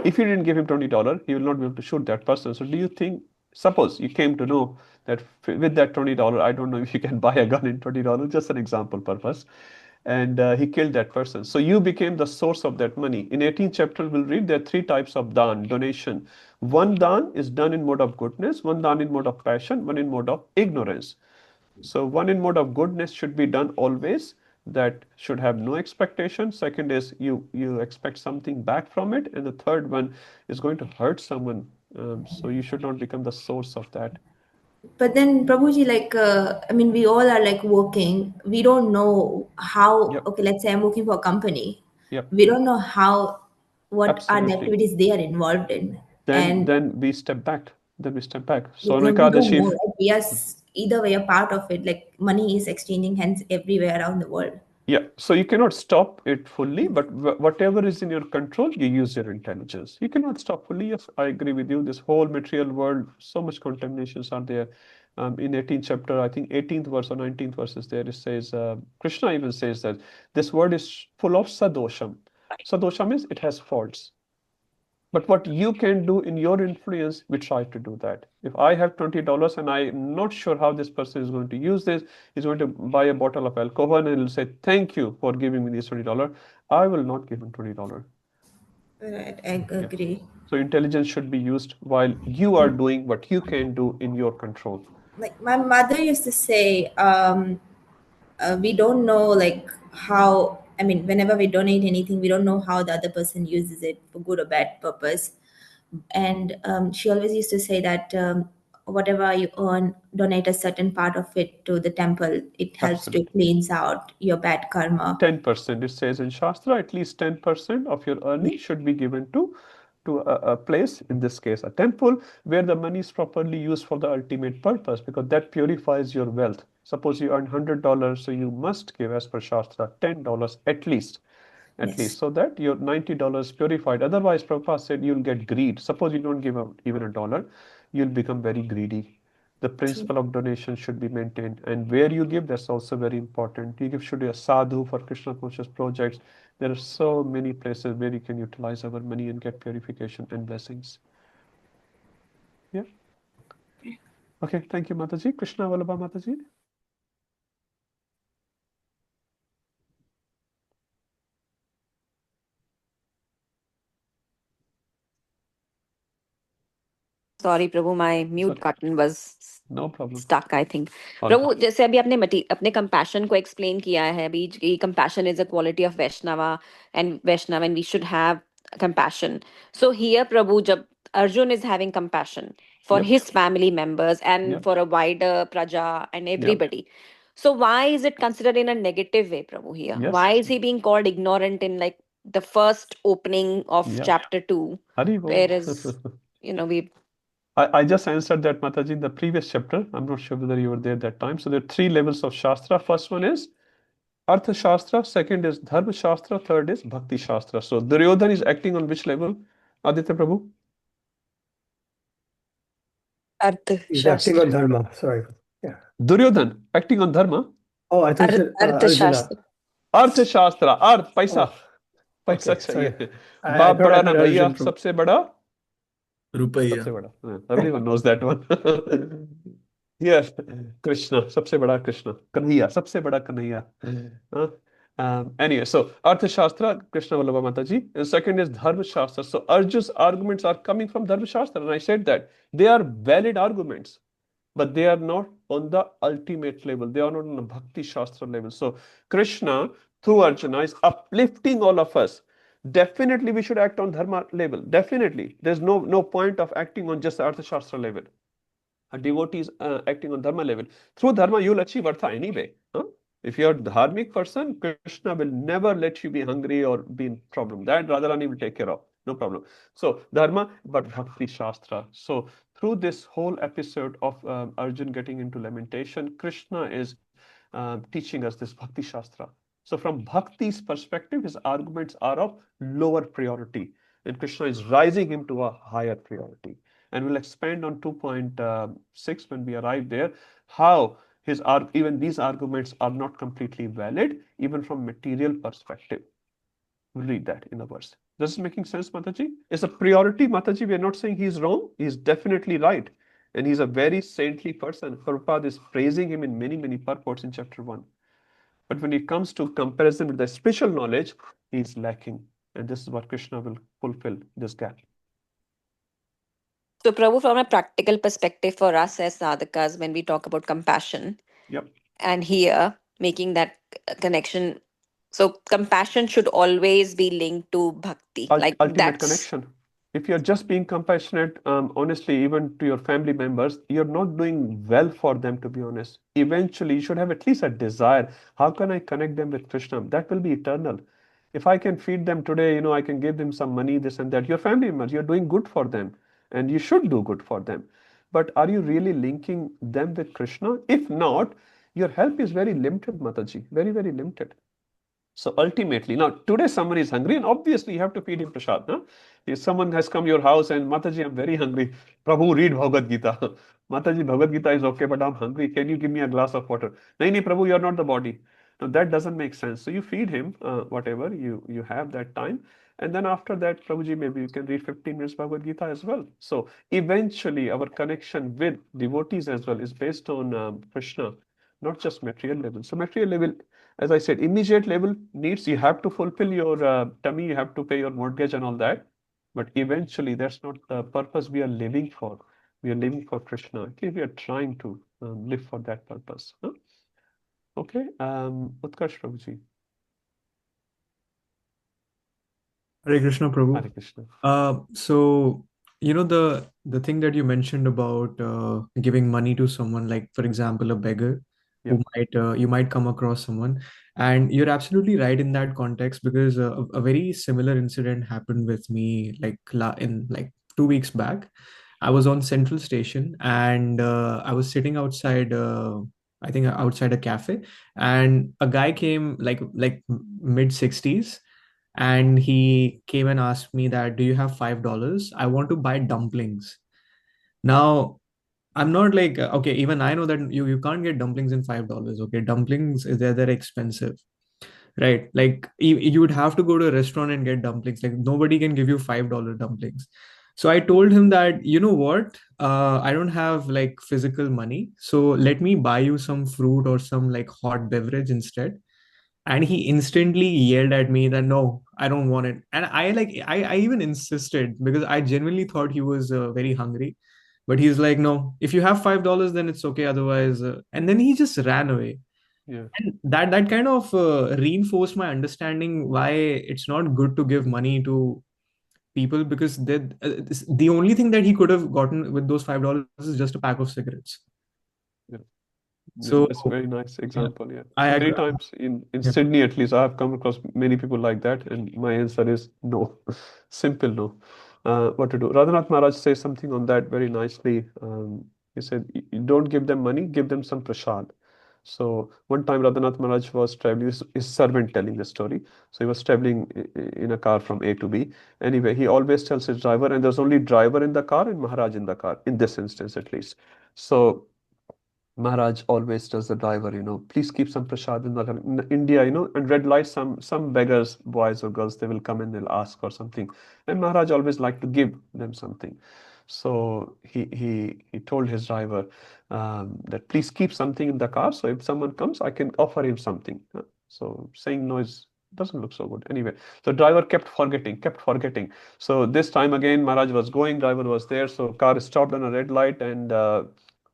If you didn't give him $20, he will not be able to shoot that person. So do you think, suppose you came to know that with that $20, I don't know if you can buy a gun in $20, just an example purpose, and he killed that person. So you became the source of that money. In 18th chapter, we'll read there are 3 types of dan, donation. One dan is done in mode of goodness, one dan in mode of passion, one in mode of ignorance. So one in mode of goodness should be done always. That should have no expectation. Second is you expect something back from it, and the third one is going to hurt someone. So you should not become the source of that. But then, Prabhuji, I mean, we all are working. We don't know how, Yep. okay, let's say I'm working for a company. Yep. We don't know what are the Absolutely. activities they are involved in. And Then we step back. So on then we don't Ekadashi, know, right? We are either way a part of it. Like money is exchanging hands everywhere around the world. yeah, so you cannot stop it fully, but whatever is in your control, you use your intelligence. You cannot stop fully. Yes, I agree with you. This whole material world, so much contaminations are there. In 18th chapter, I think 18th verse or 19th verse is there. It says, Krishna even says that this world is full of sadosham. Sadosham means it has faults. But what you can do in your influence, we try to do that. If I have $20 and I'm not sure how this person is going to use this, he's going to buy a bottle of alcohol and he'll say, thank you for giving me this $20. I will not give him $20. Right, I agree. So intelligence should be used while you are doing what you can do in your control. Like my mother used to say, we don't know like how, I mean, whenever we donate anything, we don't know how the other person uses it for good or bad purpose. And she always used to say that whatever you earn, donate a certain part of it to the temple. It helps to cleanse out your bad karma. 10%, it says in Shastra, at least 10% of your earnings should be given to a place, in this case a temple, where the money is properly used for the ultimate purpose, because that purifies your wealth. Suppose you earn $100, so you must give, as per Shastra, $10 at least. At least, so that your $90 purified. Otherwise, Prabhupada said you'll get greed. Suppose you don't give out even $1, you'll become very greedy. The principle of donation should be maintained, and where you give, that's also very important. You give should be a sadhu for Krishna conscious projects. There are so many places where you can utilize our money and get purification and blessings. Yeah. Okay, thank you, Mataji. Krishna Vallabha Mataji. Sorry Prabhu, my mute button was No problem. stuck, I think. All प्रभु, जैसे अभी आपने अपने compassion को explain किया है अभी कि compassion is a quality of Vaishnava and we should have compassion. So here प्रभु, जब Arjun is having compassion for Yep. his family members and Yep. for a wider praja and everybody. So why is it considered in a negative way, Prabhu, here? Yes. Why is he being called ignorant in like the first opening of Yeah. chapter 2? Hari Bol. Whereas, we I just answered that, Mataji, in the previous chapter. I'm not sure whether you were there that time. So there are 3 levels of Shastra. First one is Artha Shastra, second is Dharma Shastra, third is Bhakti Shastra. So Duryodhan is acting on which level, Aditya Prabhu? He's acting on dharma. Sorry. Yeah. Duryodhan acting on Dharma. Oh, I thought you said Arjuna. Artha Shastra, Arth, paisa. Oh, पैसा okay, sorry. चाहिए I बाप thought बड़ा ना भैया Arjun. सबसे बड़ा रुपया सबसे बड़ा everyone knows that one. Yes, Krishna सबसे बड़ा कृष्ण कन्हैया सबसे बड़ा Kanhaiya. Anyway, so Artha Shastra, Krishna Vallabha Mataji, and second is Dharma Shastra. So Arjun's arguments are coming from Dharma Shastra, and I said that they are valid arguments, but they are not on the ultimate level. They are not on the Bhakti Shastra level. So Krishna, through Arjuna, is uplifting all of us. Definitely, we should act on Dharma level. Definitely, there's no point of acting on just the Artha Shastra level. A devotee is acting on Dharma level. Through Dharma, you'll achieve Artha anyway. If you're a dharmic person, Krishna will never let you be hungry or be in problem. That Radharani will take care of. No problem. So Dharma, but Bhakti Shastra. So through this whole episode of Arjun getting into lamentation, Krishna is teaching us this Bhakti Shastra. So from Bhakti's perspective, his arguments are of lower priority, and Krishna is rising him to a higher priority. And we'll expand on 2.6 when we arrive there, how even these arguments are not completely valid, even from material perspective. We'll read that in the verse. This is making sense, Mataji? It's a priority, Mataji. We are not saying he's wrong. He's definitely right. And he's a very saintly person. Prabhupada is praising him in many, many purports in chapter 1. But when it comes to comparison with the spiritual knowledge, he's lacking. And this is what Krishna will fulfill, this gap. So, Prabhu, from a practical perspective for us as sadhakas, when we talk about compassion, Yep. and here making that connection, so compassion should always be linked to bhakti. Like Ultimate that's connection. If you're just being compassionate, honestly, even to your family members, you're not doing well for them, to be honest. Eventually, you should have at least a desire. How can I connect them with Krishna? That will be eternal. If I can feed them today, I can give them some money, this and that. Your family members, you're doing good for them, and you should do good for them. But are you really linking them with Krishna? If not, your help is very limited, Mataji. Very, very limited. So ultimately, now today someone is hungry, and obviously you have to feed him prasad. Huh? If someone has come to your house and Mataji, I'm very hungry. Prabhu, read Bhagavad Gita. Mataji, Bhagavad Gita is okay, but I'm hungry. Can you give me a glass of water? Nahi, Prabhu, you're not the body. Now that doesn't make sense. So you feed him whatever you have that time, And then after that, Prabhuji, maybe you can read 15 minutes Bhagavad Gita as well. So eventually our connection with devotees as well is based on Krishna, not just material level. So material level, as I said, immediate level needs, you have to fulfill your tummy, you have to pay your mortgage and all that. But eventually that's not the purpose we are living for. We are living for Krishna. At least we are trying to live for that purpose. Huh? Okay, Utkarsh Prabhuji. Hare Krishna, Prabhu. Hare Krishna. So the thing that you mentioned about giving money to someone, like for example, a beggar Yeah. who might you might come across someone, and you're absolutely right in that context because a very similar incident happened with me in like 2 weeks back. I was on Central Station and I was sitting outside. I think outside a cafe, and a guy came like mid 60s, and he came and asked me that, do you have $5? I want to buy dumplings. Now I'm not like, okay, even I know that you can't get dumplings in $5. Okay, dumplings, they're expensive, right? Like you would have to go to a restaurant and get dumplings. Like nobody can give you $5 dumplings. So I told him that, you know what, I don't have like physical money, so let me buy you some fruit or some like hot beverage instead. And he instantly yelled at me that no, I don't want it. And I even insisted because I genuinely thought he was very hungry. But he's like, no, if you have $5, then it's okay, otherwise and then he just ran away. Yeah. And that kind of reinforced my understanding why it's not good to give money to people, because the only thing that he could have gotten with those $5 is just a pack of cigarettes. Yeah. So That's a very nice example. Yeah. I Many agree. times in Yeah. Sydney, at least, I have come across many people like that, and my answer is no. Simple no. What to do? Radhanath Maharaj says something on that very nicely. He said, You don't give them money, give them some prasad." So one time Radhanath Maharaj was traveling, his servant telling the story. So he was traveling in a car from A to B. Anyway, he always tells his driver, and there's only driver in the car and Maharaj in the car, in this instance at least. So Maharaj always tells the driver, please keep some prasad in the car. In India, and red light, some beggars, boys or girls, they will come and they'll ask or something. And Maharaj always like to give them something. So he told his driver that please keep something in the car. So if someone comes, I can offer him something. So saying no doesn't look so good. Anyway, so driver kept forgetting. So this time again, Maharaj was going, driver was there. So car stopped on a red light and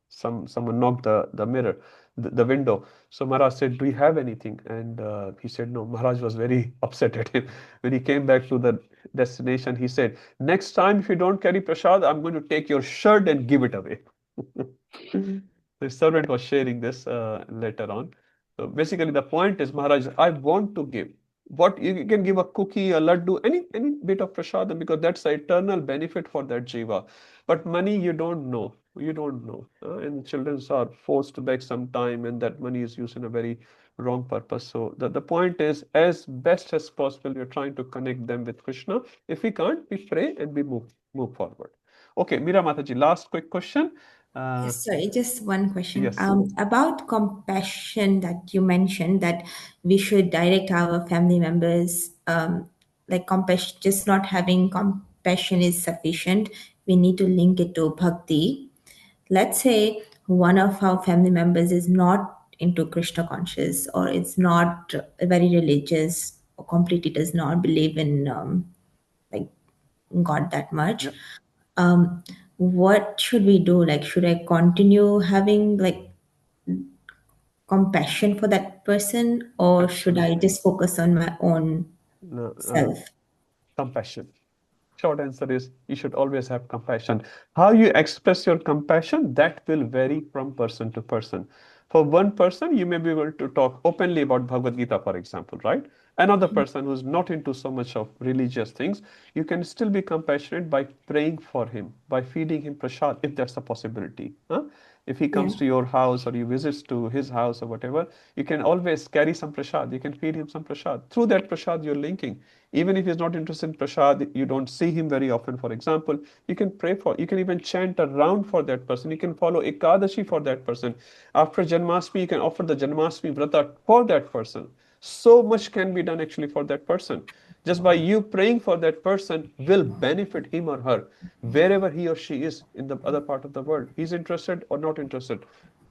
someone knocked the mirror, the window. So Maharaj said, do you have anything? And he said no. Maharaj was very upset at him. When he came back to the destination, he said, next time if you don't carry prasad, I'm going to take your shirt and give it away. The servant was sharing this later on. So basically the point is, Maharaj, I want to give. What you can give, a cookie, a laddu, any bit of prasadam, because that's the eternal benefit for that jiva. But money, you don't know. And children are forced to beg sometime, and that money is used in a very wrong purpose. So the point is, as best as possible, we're trying to connect them with Krishna. If we can't, we pray and we move forward. Okay, Meera Mataji, last quick question. Yes, sorry, just one question. Yes. About compassion that you mentioned, that we should direct our family members, like compassion, just not having compassion is sufficient. We need to link it to bhakti. Let's say one of our family members is not into Krishna conscious, or it's not very religious, or completely does not believe in like God that much. What should we do? Like, should I continue having like compassion for that person, or should I just focus on my own No, self? compassion. Short answer is you should always have compassion. How you express your compassion, that will vary from person to person. For one person, you may be able to talk openly about Bhagavad Gita, for example, right? Another person who's not into so much of religious things, you can still be compassionate by praying for him, by feeding him prasad, if that's a possibility. If he comes to your house or you visits to his house or whatever, you can always carry some prasad. You can feed him some prasad. Through that prasad, you're linking. Even if he's not interested in prasad, you don't see him very often, for example, you can pray for, you can even chant around for that person. You can follow Ekadashi for that person. After Janmashtami, you can offer the Janmashtami Vrata for that person. So much can be done actually for that person. just by you praying for that person will benefit him or her wherever he or she is in the other part of the world. He's interested or not interested.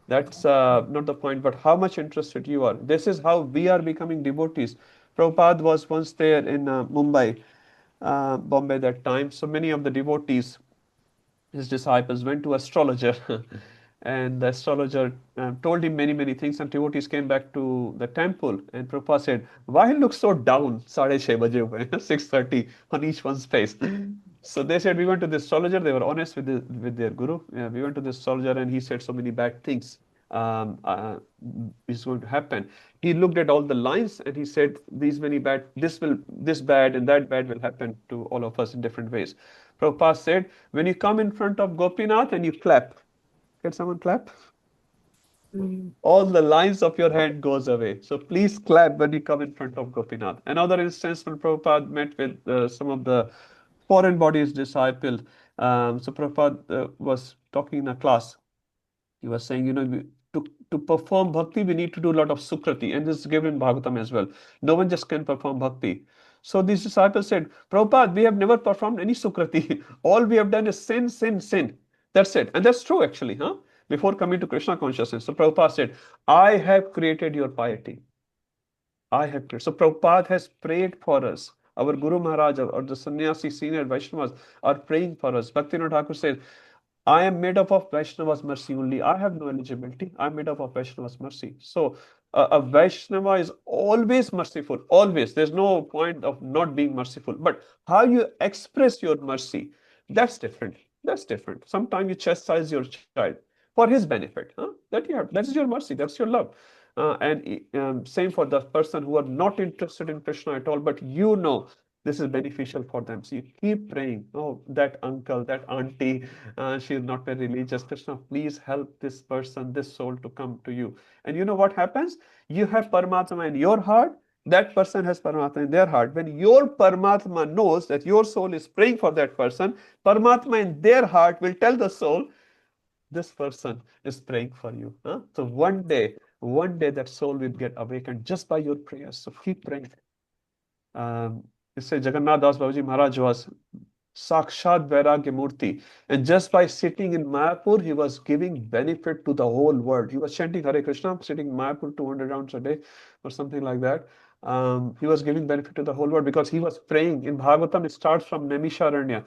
That's not the point, but how much interested you are. This is how we are becoming devotees. Prabhupada was once there in Mumbai, Bombay that time. So many of the devotees, his disciples, went to astrologer and the astrologer told him many, many things, and devotees came back to the temple and Prabhupada said, why he looks so down? 6:30 baje hue, 6:30 on each one's face. So they said, we went to the astrologer. They were honest with their guru. Yeah, we went to the astrologer and he said so many bad things um, uh, is going to happen. He looked at all the lines and he said, these many bad, this bad and that bad will happen to all of us in different ways. Prabhupada said, when you come in front of Gopinath and you clap, can someone clap? All the lines of your hand goes away. So please clap when you come in front of Gopinath. Another instance when Prabhupada met with some of the foreign bodies disciples. So Prabhupada was talking in a class. He was saying, to perform bhakti, we need to do a lot of sukrati. And this is given in Bhagavatam as well. No one just can perform bhakti. So these disciples said, Prabhupada, we have never performed any sukrati. All we have done is sin, sin, sin. That's it. And that's true actually, huh? Before coming to Krishna consciousness. So Prabhupada said, I have created your piety. I have created. So Prabhupada has prayed for us. Our Guru Maharaj or the sannyasi senior Vaishnavas are praying for us. Bhaktivinoda Thakur says, I am made up of Vaishnava's mercy only. I have no eligibility. I'm made up of Vaishnava's mercy. So a Vaishnava is always merciful. Always. There's no point of not being merciful. But how you express your mercy, that's different. That's different. Sometimes you chastise your child for his benefit. Huh? That is your mercy. That's your love. And same for the person who are not interested in Krishna at all, but this is beneficial for them. So you keep praying. Oh, that uncle, that auntie, she is not very religious. Krishna, please help this person, this soul to come to you. And you know what happens? You have Paramatma in your heart. That person has Paramatma in their heart. When your Paramatma knows that your soul is praying for that person, Paramatma in their heart will tell the soul, this person is praying for you. Huh? So one day that soul will get awakened just by your prayers. So keep praying. You say Jagannath Das Babaji Maharaj was Sakshat Vairagya Murti. And just by sitting in Mayapur, he was giving benefit to the whole world. He was chanting Hare Krishna, sitting in Mayapur 200 rounds a day or something like that. He was giving benefit to the whole world because he was praying. In Bhagavatam, it starts from Naimisharanya.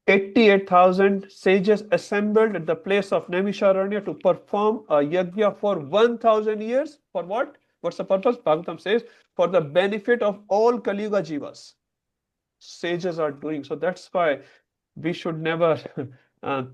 88,000 sages assembled at the place of Naimisharanya to perform a yajna for 1,000 years. For what? What's the purpose? Bhagavatam says, for the benefit of all Kali Yuga jivas. Sages are doing. So that's why we should never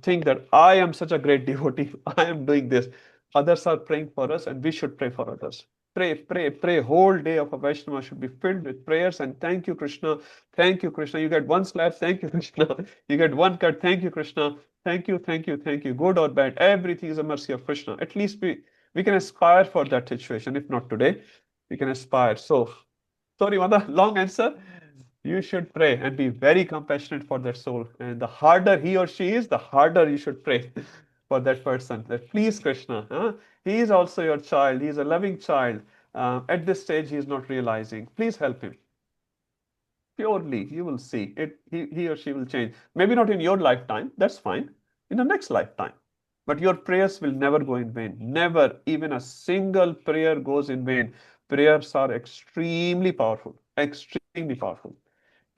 think that I am such a great devotee. I am doing this. Others are praying for us and we should pray for others. Pray, pray, pray. Whole day of a Vaishnava should be filled with prayers and thank you, Krishna. Thank you, Krishna. You get one slap, thank you, Krishna. You get one cut, thank you, Krishna. Thank you, thank you, thank you. Good or bad, everything is a mercy of Krishna. At least we can aspire for that situation. If not today, we can aspire. So, sorry, Mother, long answer. You should pray and be very compassionate for that soul. And the harder he or she is, the harder you should pray for that person. That please, Krishna, he is also your child. He is a loving child. At this stage, he is not realizing. Please help him. Purely, you will see it. He or she will change. Maybe not in your lifetime. That's fine. In the next lifetime. But your prayers will never go in vain. Never. Even a single prayer goes in vain. Prayers are extremely powerful. Extremely powerful.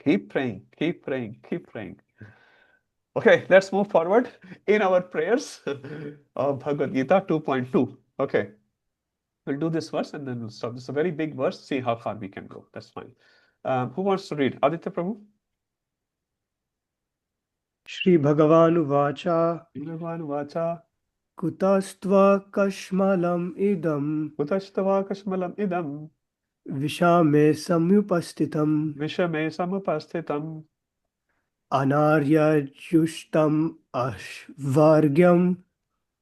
Keep praying, keep praying, keep praying. Okay, let's move forward in our prayers of Bhagavad Gita 2.2. Okay, we'll do this verse and then we'll stop. This is a very big verse. See how far we can go. That's fine. Who wants to read? Aditya Prabhu? Shri Bhagavan Vacha Kutastva Kashmalam Idam Kutastava Kashmalam Idam Vishame Samupastitam Vishame Samupastitam Anarya Jushtam Ashvargyam.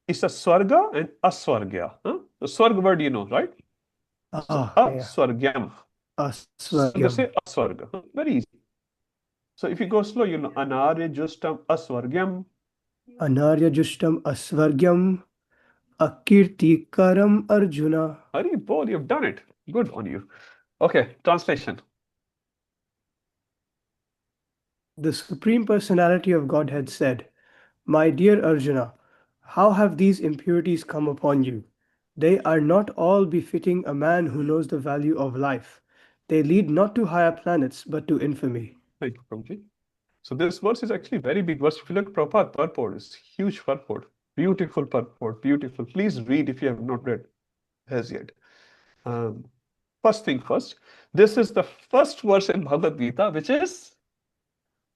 It's a Swarga and Aswargya. The Swarga word you know, right? So, Aswargyam. So they say Aswarga. Very easy. So if you go slow, you know, Anarya Justam Aswargyam. Anarya Jushtam Asvargyam Akirtikaram Arjuna. Hari Bol, you've done it. Good on you. Okay, translation. The Supreme Personality of Godhead said, "My dear Arjuna, how have these impurities come upon you? They are not all befitting a man who knows the value of life. They lead not to higher planets, but to infamy." Thank you, Prabhuji. So this verse is actually very big verse. If you look at Prabhupada purport, it's huge purport. Beautiful purport, beautiful. Please read if you have not read as yet. First thing first, this is the first verse in Bhagavad Gita, which is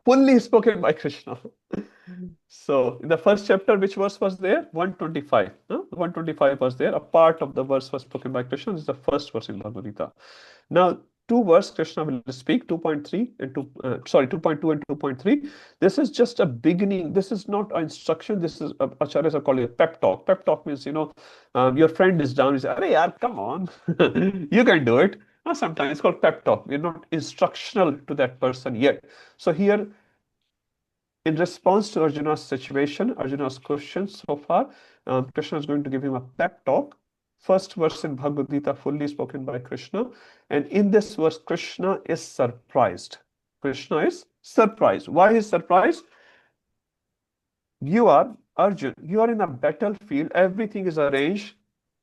fully spoken by Krishna. So in the first chapter, which verse was there? 125. 125 was there. A part of the verse was spoken by Krishna. This is the first verse in Bhagavad Gita. Now, two verse Krishna will speak, 2.3 and 2.2 and 2.3. This is just a beginning. This is not an instruction. This is acharyas are calling it pep talk. Pep talk means, your friend is down. You say, "Arey yaar, come on, you can do it." Sometimes it's called pep talk. We're not instructional to that person yet. So here, in response to Arjuna's situation, Arjuna's question so far, Krishna is going to give him a pep talk. First verse in Bhagavad Gita, fully spoken by Krishna. And in this verse, Krishna is surprised. Krishna is surprised. Why is surprised? You are Arjun. You are in a battlefield. Everything is arranged.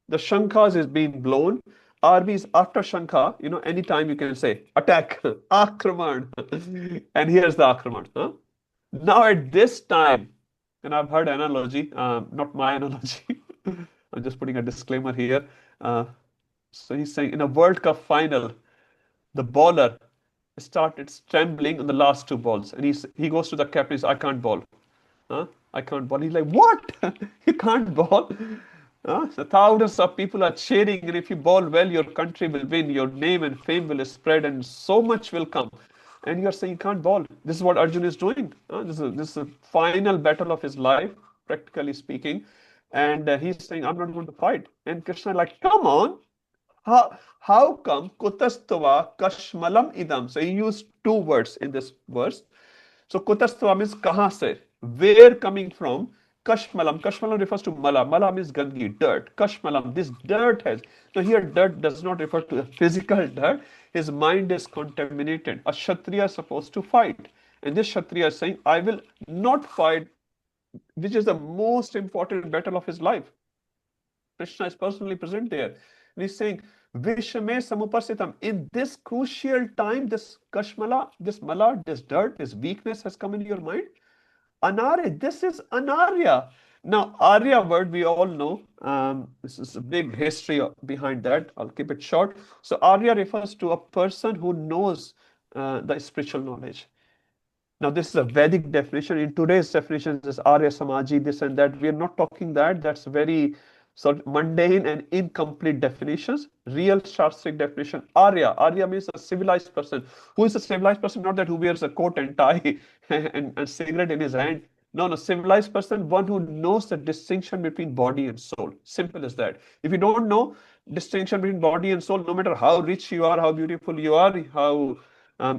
The Shankhas is being blown. Army is after Shankha. Anytime you can say, attack, Akraman. And here's the Akraman. Now at this time, and I've heard analogy, not my analogy. I'm just putting a disclaimer here. So he's saying in a World Cup final, the bowler started trembling on the last two balls, and he goes to the captain. He says, "I can't bowl. I can't bowl." He's like, "What? You can't bowl?" So thousands of people are cheering, and if you bowl well, your country will win, your name and fame will spread, and so much will come. And you're saying you can't bowl. This is what Arjun is doing. This is a final battle of his life, practically speaking. And he's saying, "I'm not going to fight." And Krishna is like, "Come on. How come kutastava kashmalam idam?" So he used two words in this verse. So kutastava means kahan se, where coming from. Kashmalam. Kashmalam refers to mala. Mala means gandgi, dirt. Kashmalam, this dirt has. So here dirt does not refer to a physical dirt. His mind is contaminated. A Kshatriya is supposed to fight. And this Kshatriya is saying, "I will not fight," which is the most important battle of his life. Krishna is personally present there. And he's saying, Vishame Samuparsitam. In this crucial time, this Kashmala, this Mala, this dirt, this weakness has come in your mind. Anarya, this is Anarya. Now, Arya word we all know. This is a big history behind that. I'll keep it short. So, Arya refers to a person who knows the spiritual knowledge. Now, this is a Vedic definition. In today's definition, this Arya Samaji, this and that. We are not talking that. That's very sort of mundane and incomplete definitions. Real Shastric definition, Arya. Arya means a civilized person. Who is a civilized person? Not that who wears a coat and tie and cigarette in his hand. No, civilized person, one who knows the distinction between body and soul. Simple as that. If you don't know distinction between body and soul, no matter how rich you are, how beautiful you are, how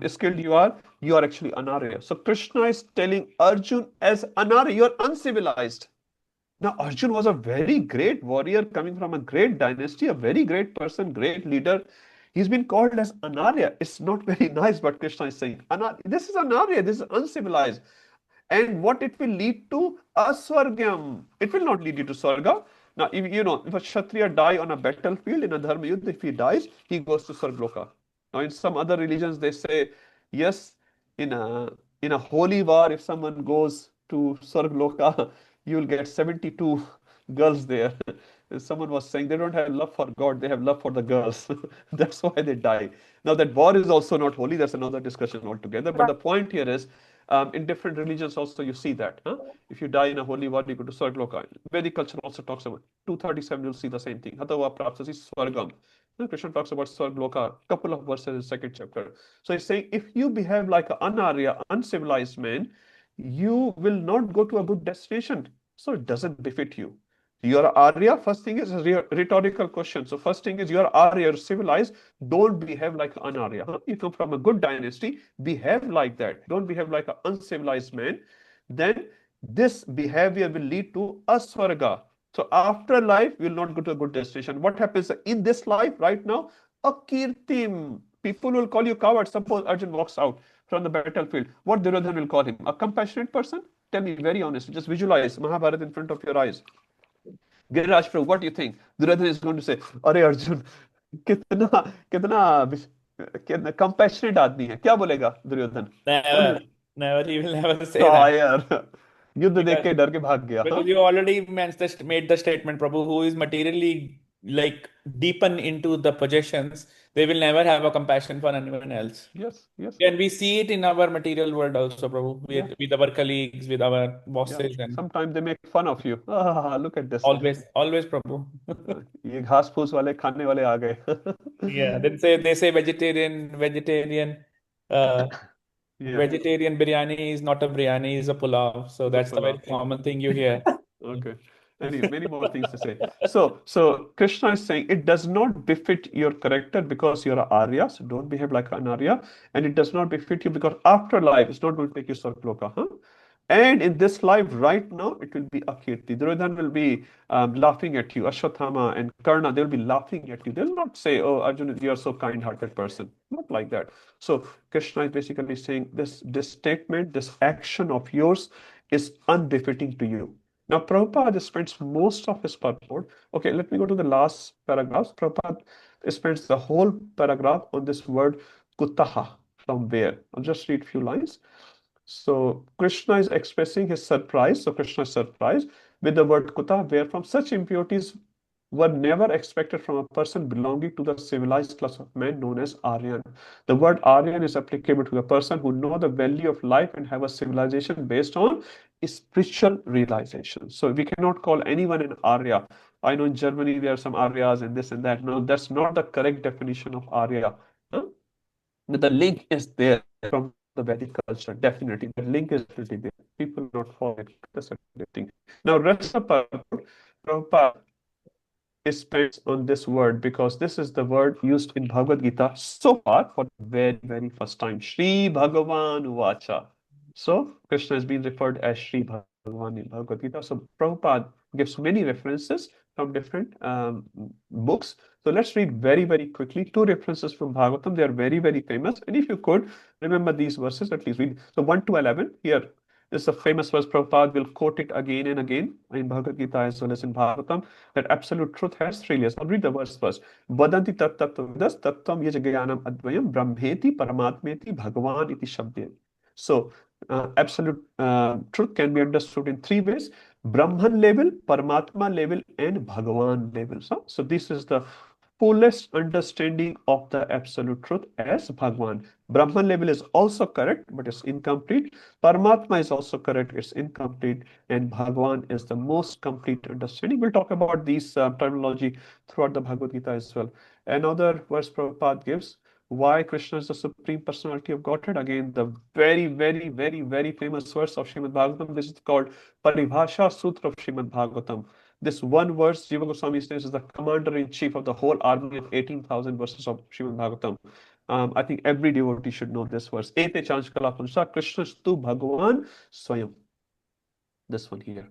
skilled you are actually Anarya. So Krishna is telling Arjun as Anarya, you are uncivilized. Now Arjun was a very great warrior coming from a great dynasty, a very great person, great leader. He's been called as Anarya. It's not very nice, but Krishna is saying, this is Anarya, this is uncivilized. And what it will lead to? Aswargam. It will not lead you to Swarga. Now, if a Kshatriya die on a battlefield in a Dharma Yuddha, if he dies, he goes to Swargloka. Now, in some other religions, they say, yes, in a holy war, if someone goes to Swargloka, you will get 72 girls there. Someone was saying they don't have love for God, they have love for the girls. That's why they die. Now, that war is also not holy. That's another discussion altogether. But the point here is, in different religions also you see that. If you die in a holy war, you go to Swargloka. Vedic culture also talks about 237, you'll see the same thing. Hatava prapsasi Swargam. Krishna talks about Swargloka, couple of verses in the second chapter. So he's saying, if you behave like an Anarya, uncivilized man, you will not go to a good destination. So it doesn't befit you. You're Arya. First thing is a rhetorical question. So first thing is you're Arya, you're civilized. Don't behave like an Arya. You come from a good dynasty. Behave like that. Don't behave like an uncivilized man. Then this behavior will lead to Aswarga. So after life, you will not go to a good destination. What happens in this life right now? Akirtim. People will call you coward. Suppose Arjun walks out. from the battlefield, what Duryodhana will call him? A compassionate person? Tell me, very honest. Just visualize Mahabharata in front of your eyes. Giriraj Prabhu, what do you think? Duryodhana is going to say, अरे अर्जुन कितना कितना compassionate आदमी है, क्या बोलेगा Duryodhan? What do you? Never, he will never say हाँ that. यार, युद्ध देख Because, के डर के भाग गया. because you already made the statement, Prabhu, who is materially like deepen into the possessions, they will never have a compassion for anyone else. Yes, yes. And we see it in our material world also, Prabhu, Yeah. with our colleagues, with our Yeah. bosses, and Sometimes they make fun of you. Look at this. always, Prabhu. ये घास फूस वाले खाने वाले आ गए. Yeah, they say vegetarian, uh, Yeah. vegetarian biryani is not a biryani, is a pulao. So It's a that's the very pulao. common thing you hear. Okay. Many more things to say. So Krishna is saying it does not befit your character because you're an Arya, so don't behave like an Arya, and it does not befit you because afterlife is not going to take you Sarvloka, huh? And in this life right now, it will be Akirti. Duryodhan will be laughing at you. Ashwathama and Karna, they'll be laughing at you. They'll not say, oh, Arjuna, you are so kind-hearted person. Not like that. So Krishna is basically saying this statement, this action of yours is unbefitting to you. Now, Prabhupada spends most of his purport. Okay, let me go to the last paragraph. Prabhupada spends the whole paragraph on this word kutaha, from where. I'll just read a few lines. So Krishna is expressing his surprise. So Krishna is surprised with the word kuta, where from such impurities were never expected from a person belonging to the civilized class of men known as Aryan. The word Aryan is applicable to the person who know the value of life and have a civilization based on spiritual realization. So we cannot call anyone an Arya. I know in Germany there are some Aryas and this and that. No, that's not the correct definition of Arya. Huh? But the link is there from the Vedic culture, definitely. The link is definitely there. People not follow it. That's a good thing. Now, rest of Prabhupada spends on this word because this is the word used in Bhagavad Gita so far for the very, very first time. Shri Bhagavan Uvacha. So Krishna is being referred as Shri Bhagavan in Bhagavad Gita. So Prabhupada gives many references from different books. So let's read very, very quickly 2 references from Bhagavatam. They are very, very famous. And if you could remember these verses, at least read. So 1 to 11 here. This is a famous verse. Prabhupada will quote it again and again in Bhagavad Gita as well as in Bhagavatam, that absolute truth has 3 layers. I'll read the verse first. Vadanti tattvavidas tattam yajagayanam advayam brahmeti paramatmeti bhagavan iti shabde. So absolute truth can be understood in 3 ways: Brahman level, Paramatma level, and Bhagavan level. So this is the fullest understanding of the absolute truth as Bhagavan. Brahman level is also correct, but it's incomplete. Paramatma is also correct, it's incomplete. And Bhagavan is the most complete understanding. We'll talk about these terminology throughout the Bhagavad Gita as well. Another verse Prabhupada gives, why Krishna is the Supreme Personality of Godhead. Again, the very, very, very, very famous verse of Srimad Bhagavatam. This is called Paribhasha Sutra of Srimad Bhagavatam. This one verse, Jiva Goswami says, is the commander-in-chief of the whole army of 18,000 verses of Srimad Bhagavatam. I think every devotee should know this verse. Ete Chanchkala Punsha Krishna Stu Bhagavan Swayam. This one here.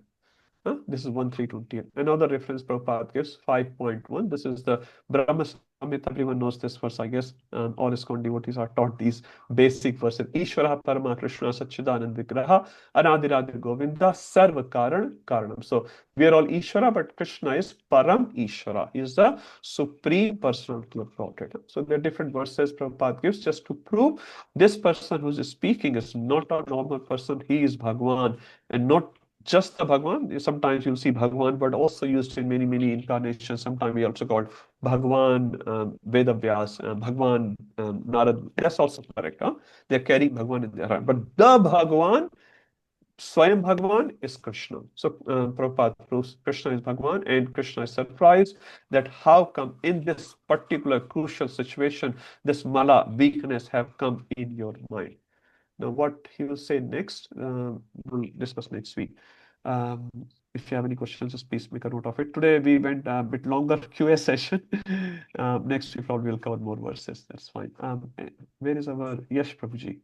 This is 1.3.20. Another reference Prabhupada gives, 5.1. This is the Brahma Samhita. Everyone knows this verse, I guess. All ISKCON devotees are taught these basic verses. Ishvara Parama Krishna Satchidanand Vigraha Anadiradir Govinda Sarva Karan Karanam. So we are all Ishvara, but Krishna is Param Ishvara. He is the Supreme Personality of Godhead. So there are different verses Prabhupada gives just to prove this person who is speaking is not a normal person. He is Bhagwan, and not just the Bhagwan. Sometimes you'll see Bhagwan, but also used in many, many incarnations. Sometimes we also call Bhagwan Vedavyas, Bhagwan Narad. That's also correct. They're carrying Bhagwan in their heart. But the Bhagwan, Swayam Bhagwan, is Krishna. So Prabhupada proves Krishna is Bhagwan, and Krishna is surprised that how come in this particular crucial situation, this mala, weakness, have come in your mind. Now, what he will say next, we'll discuss next week. If you have any questions, just please make a note of it. Today, we went a bit longer QA session. Next week, probably we'll cover more verses. That's fine. Where is our Yash Prabhuji?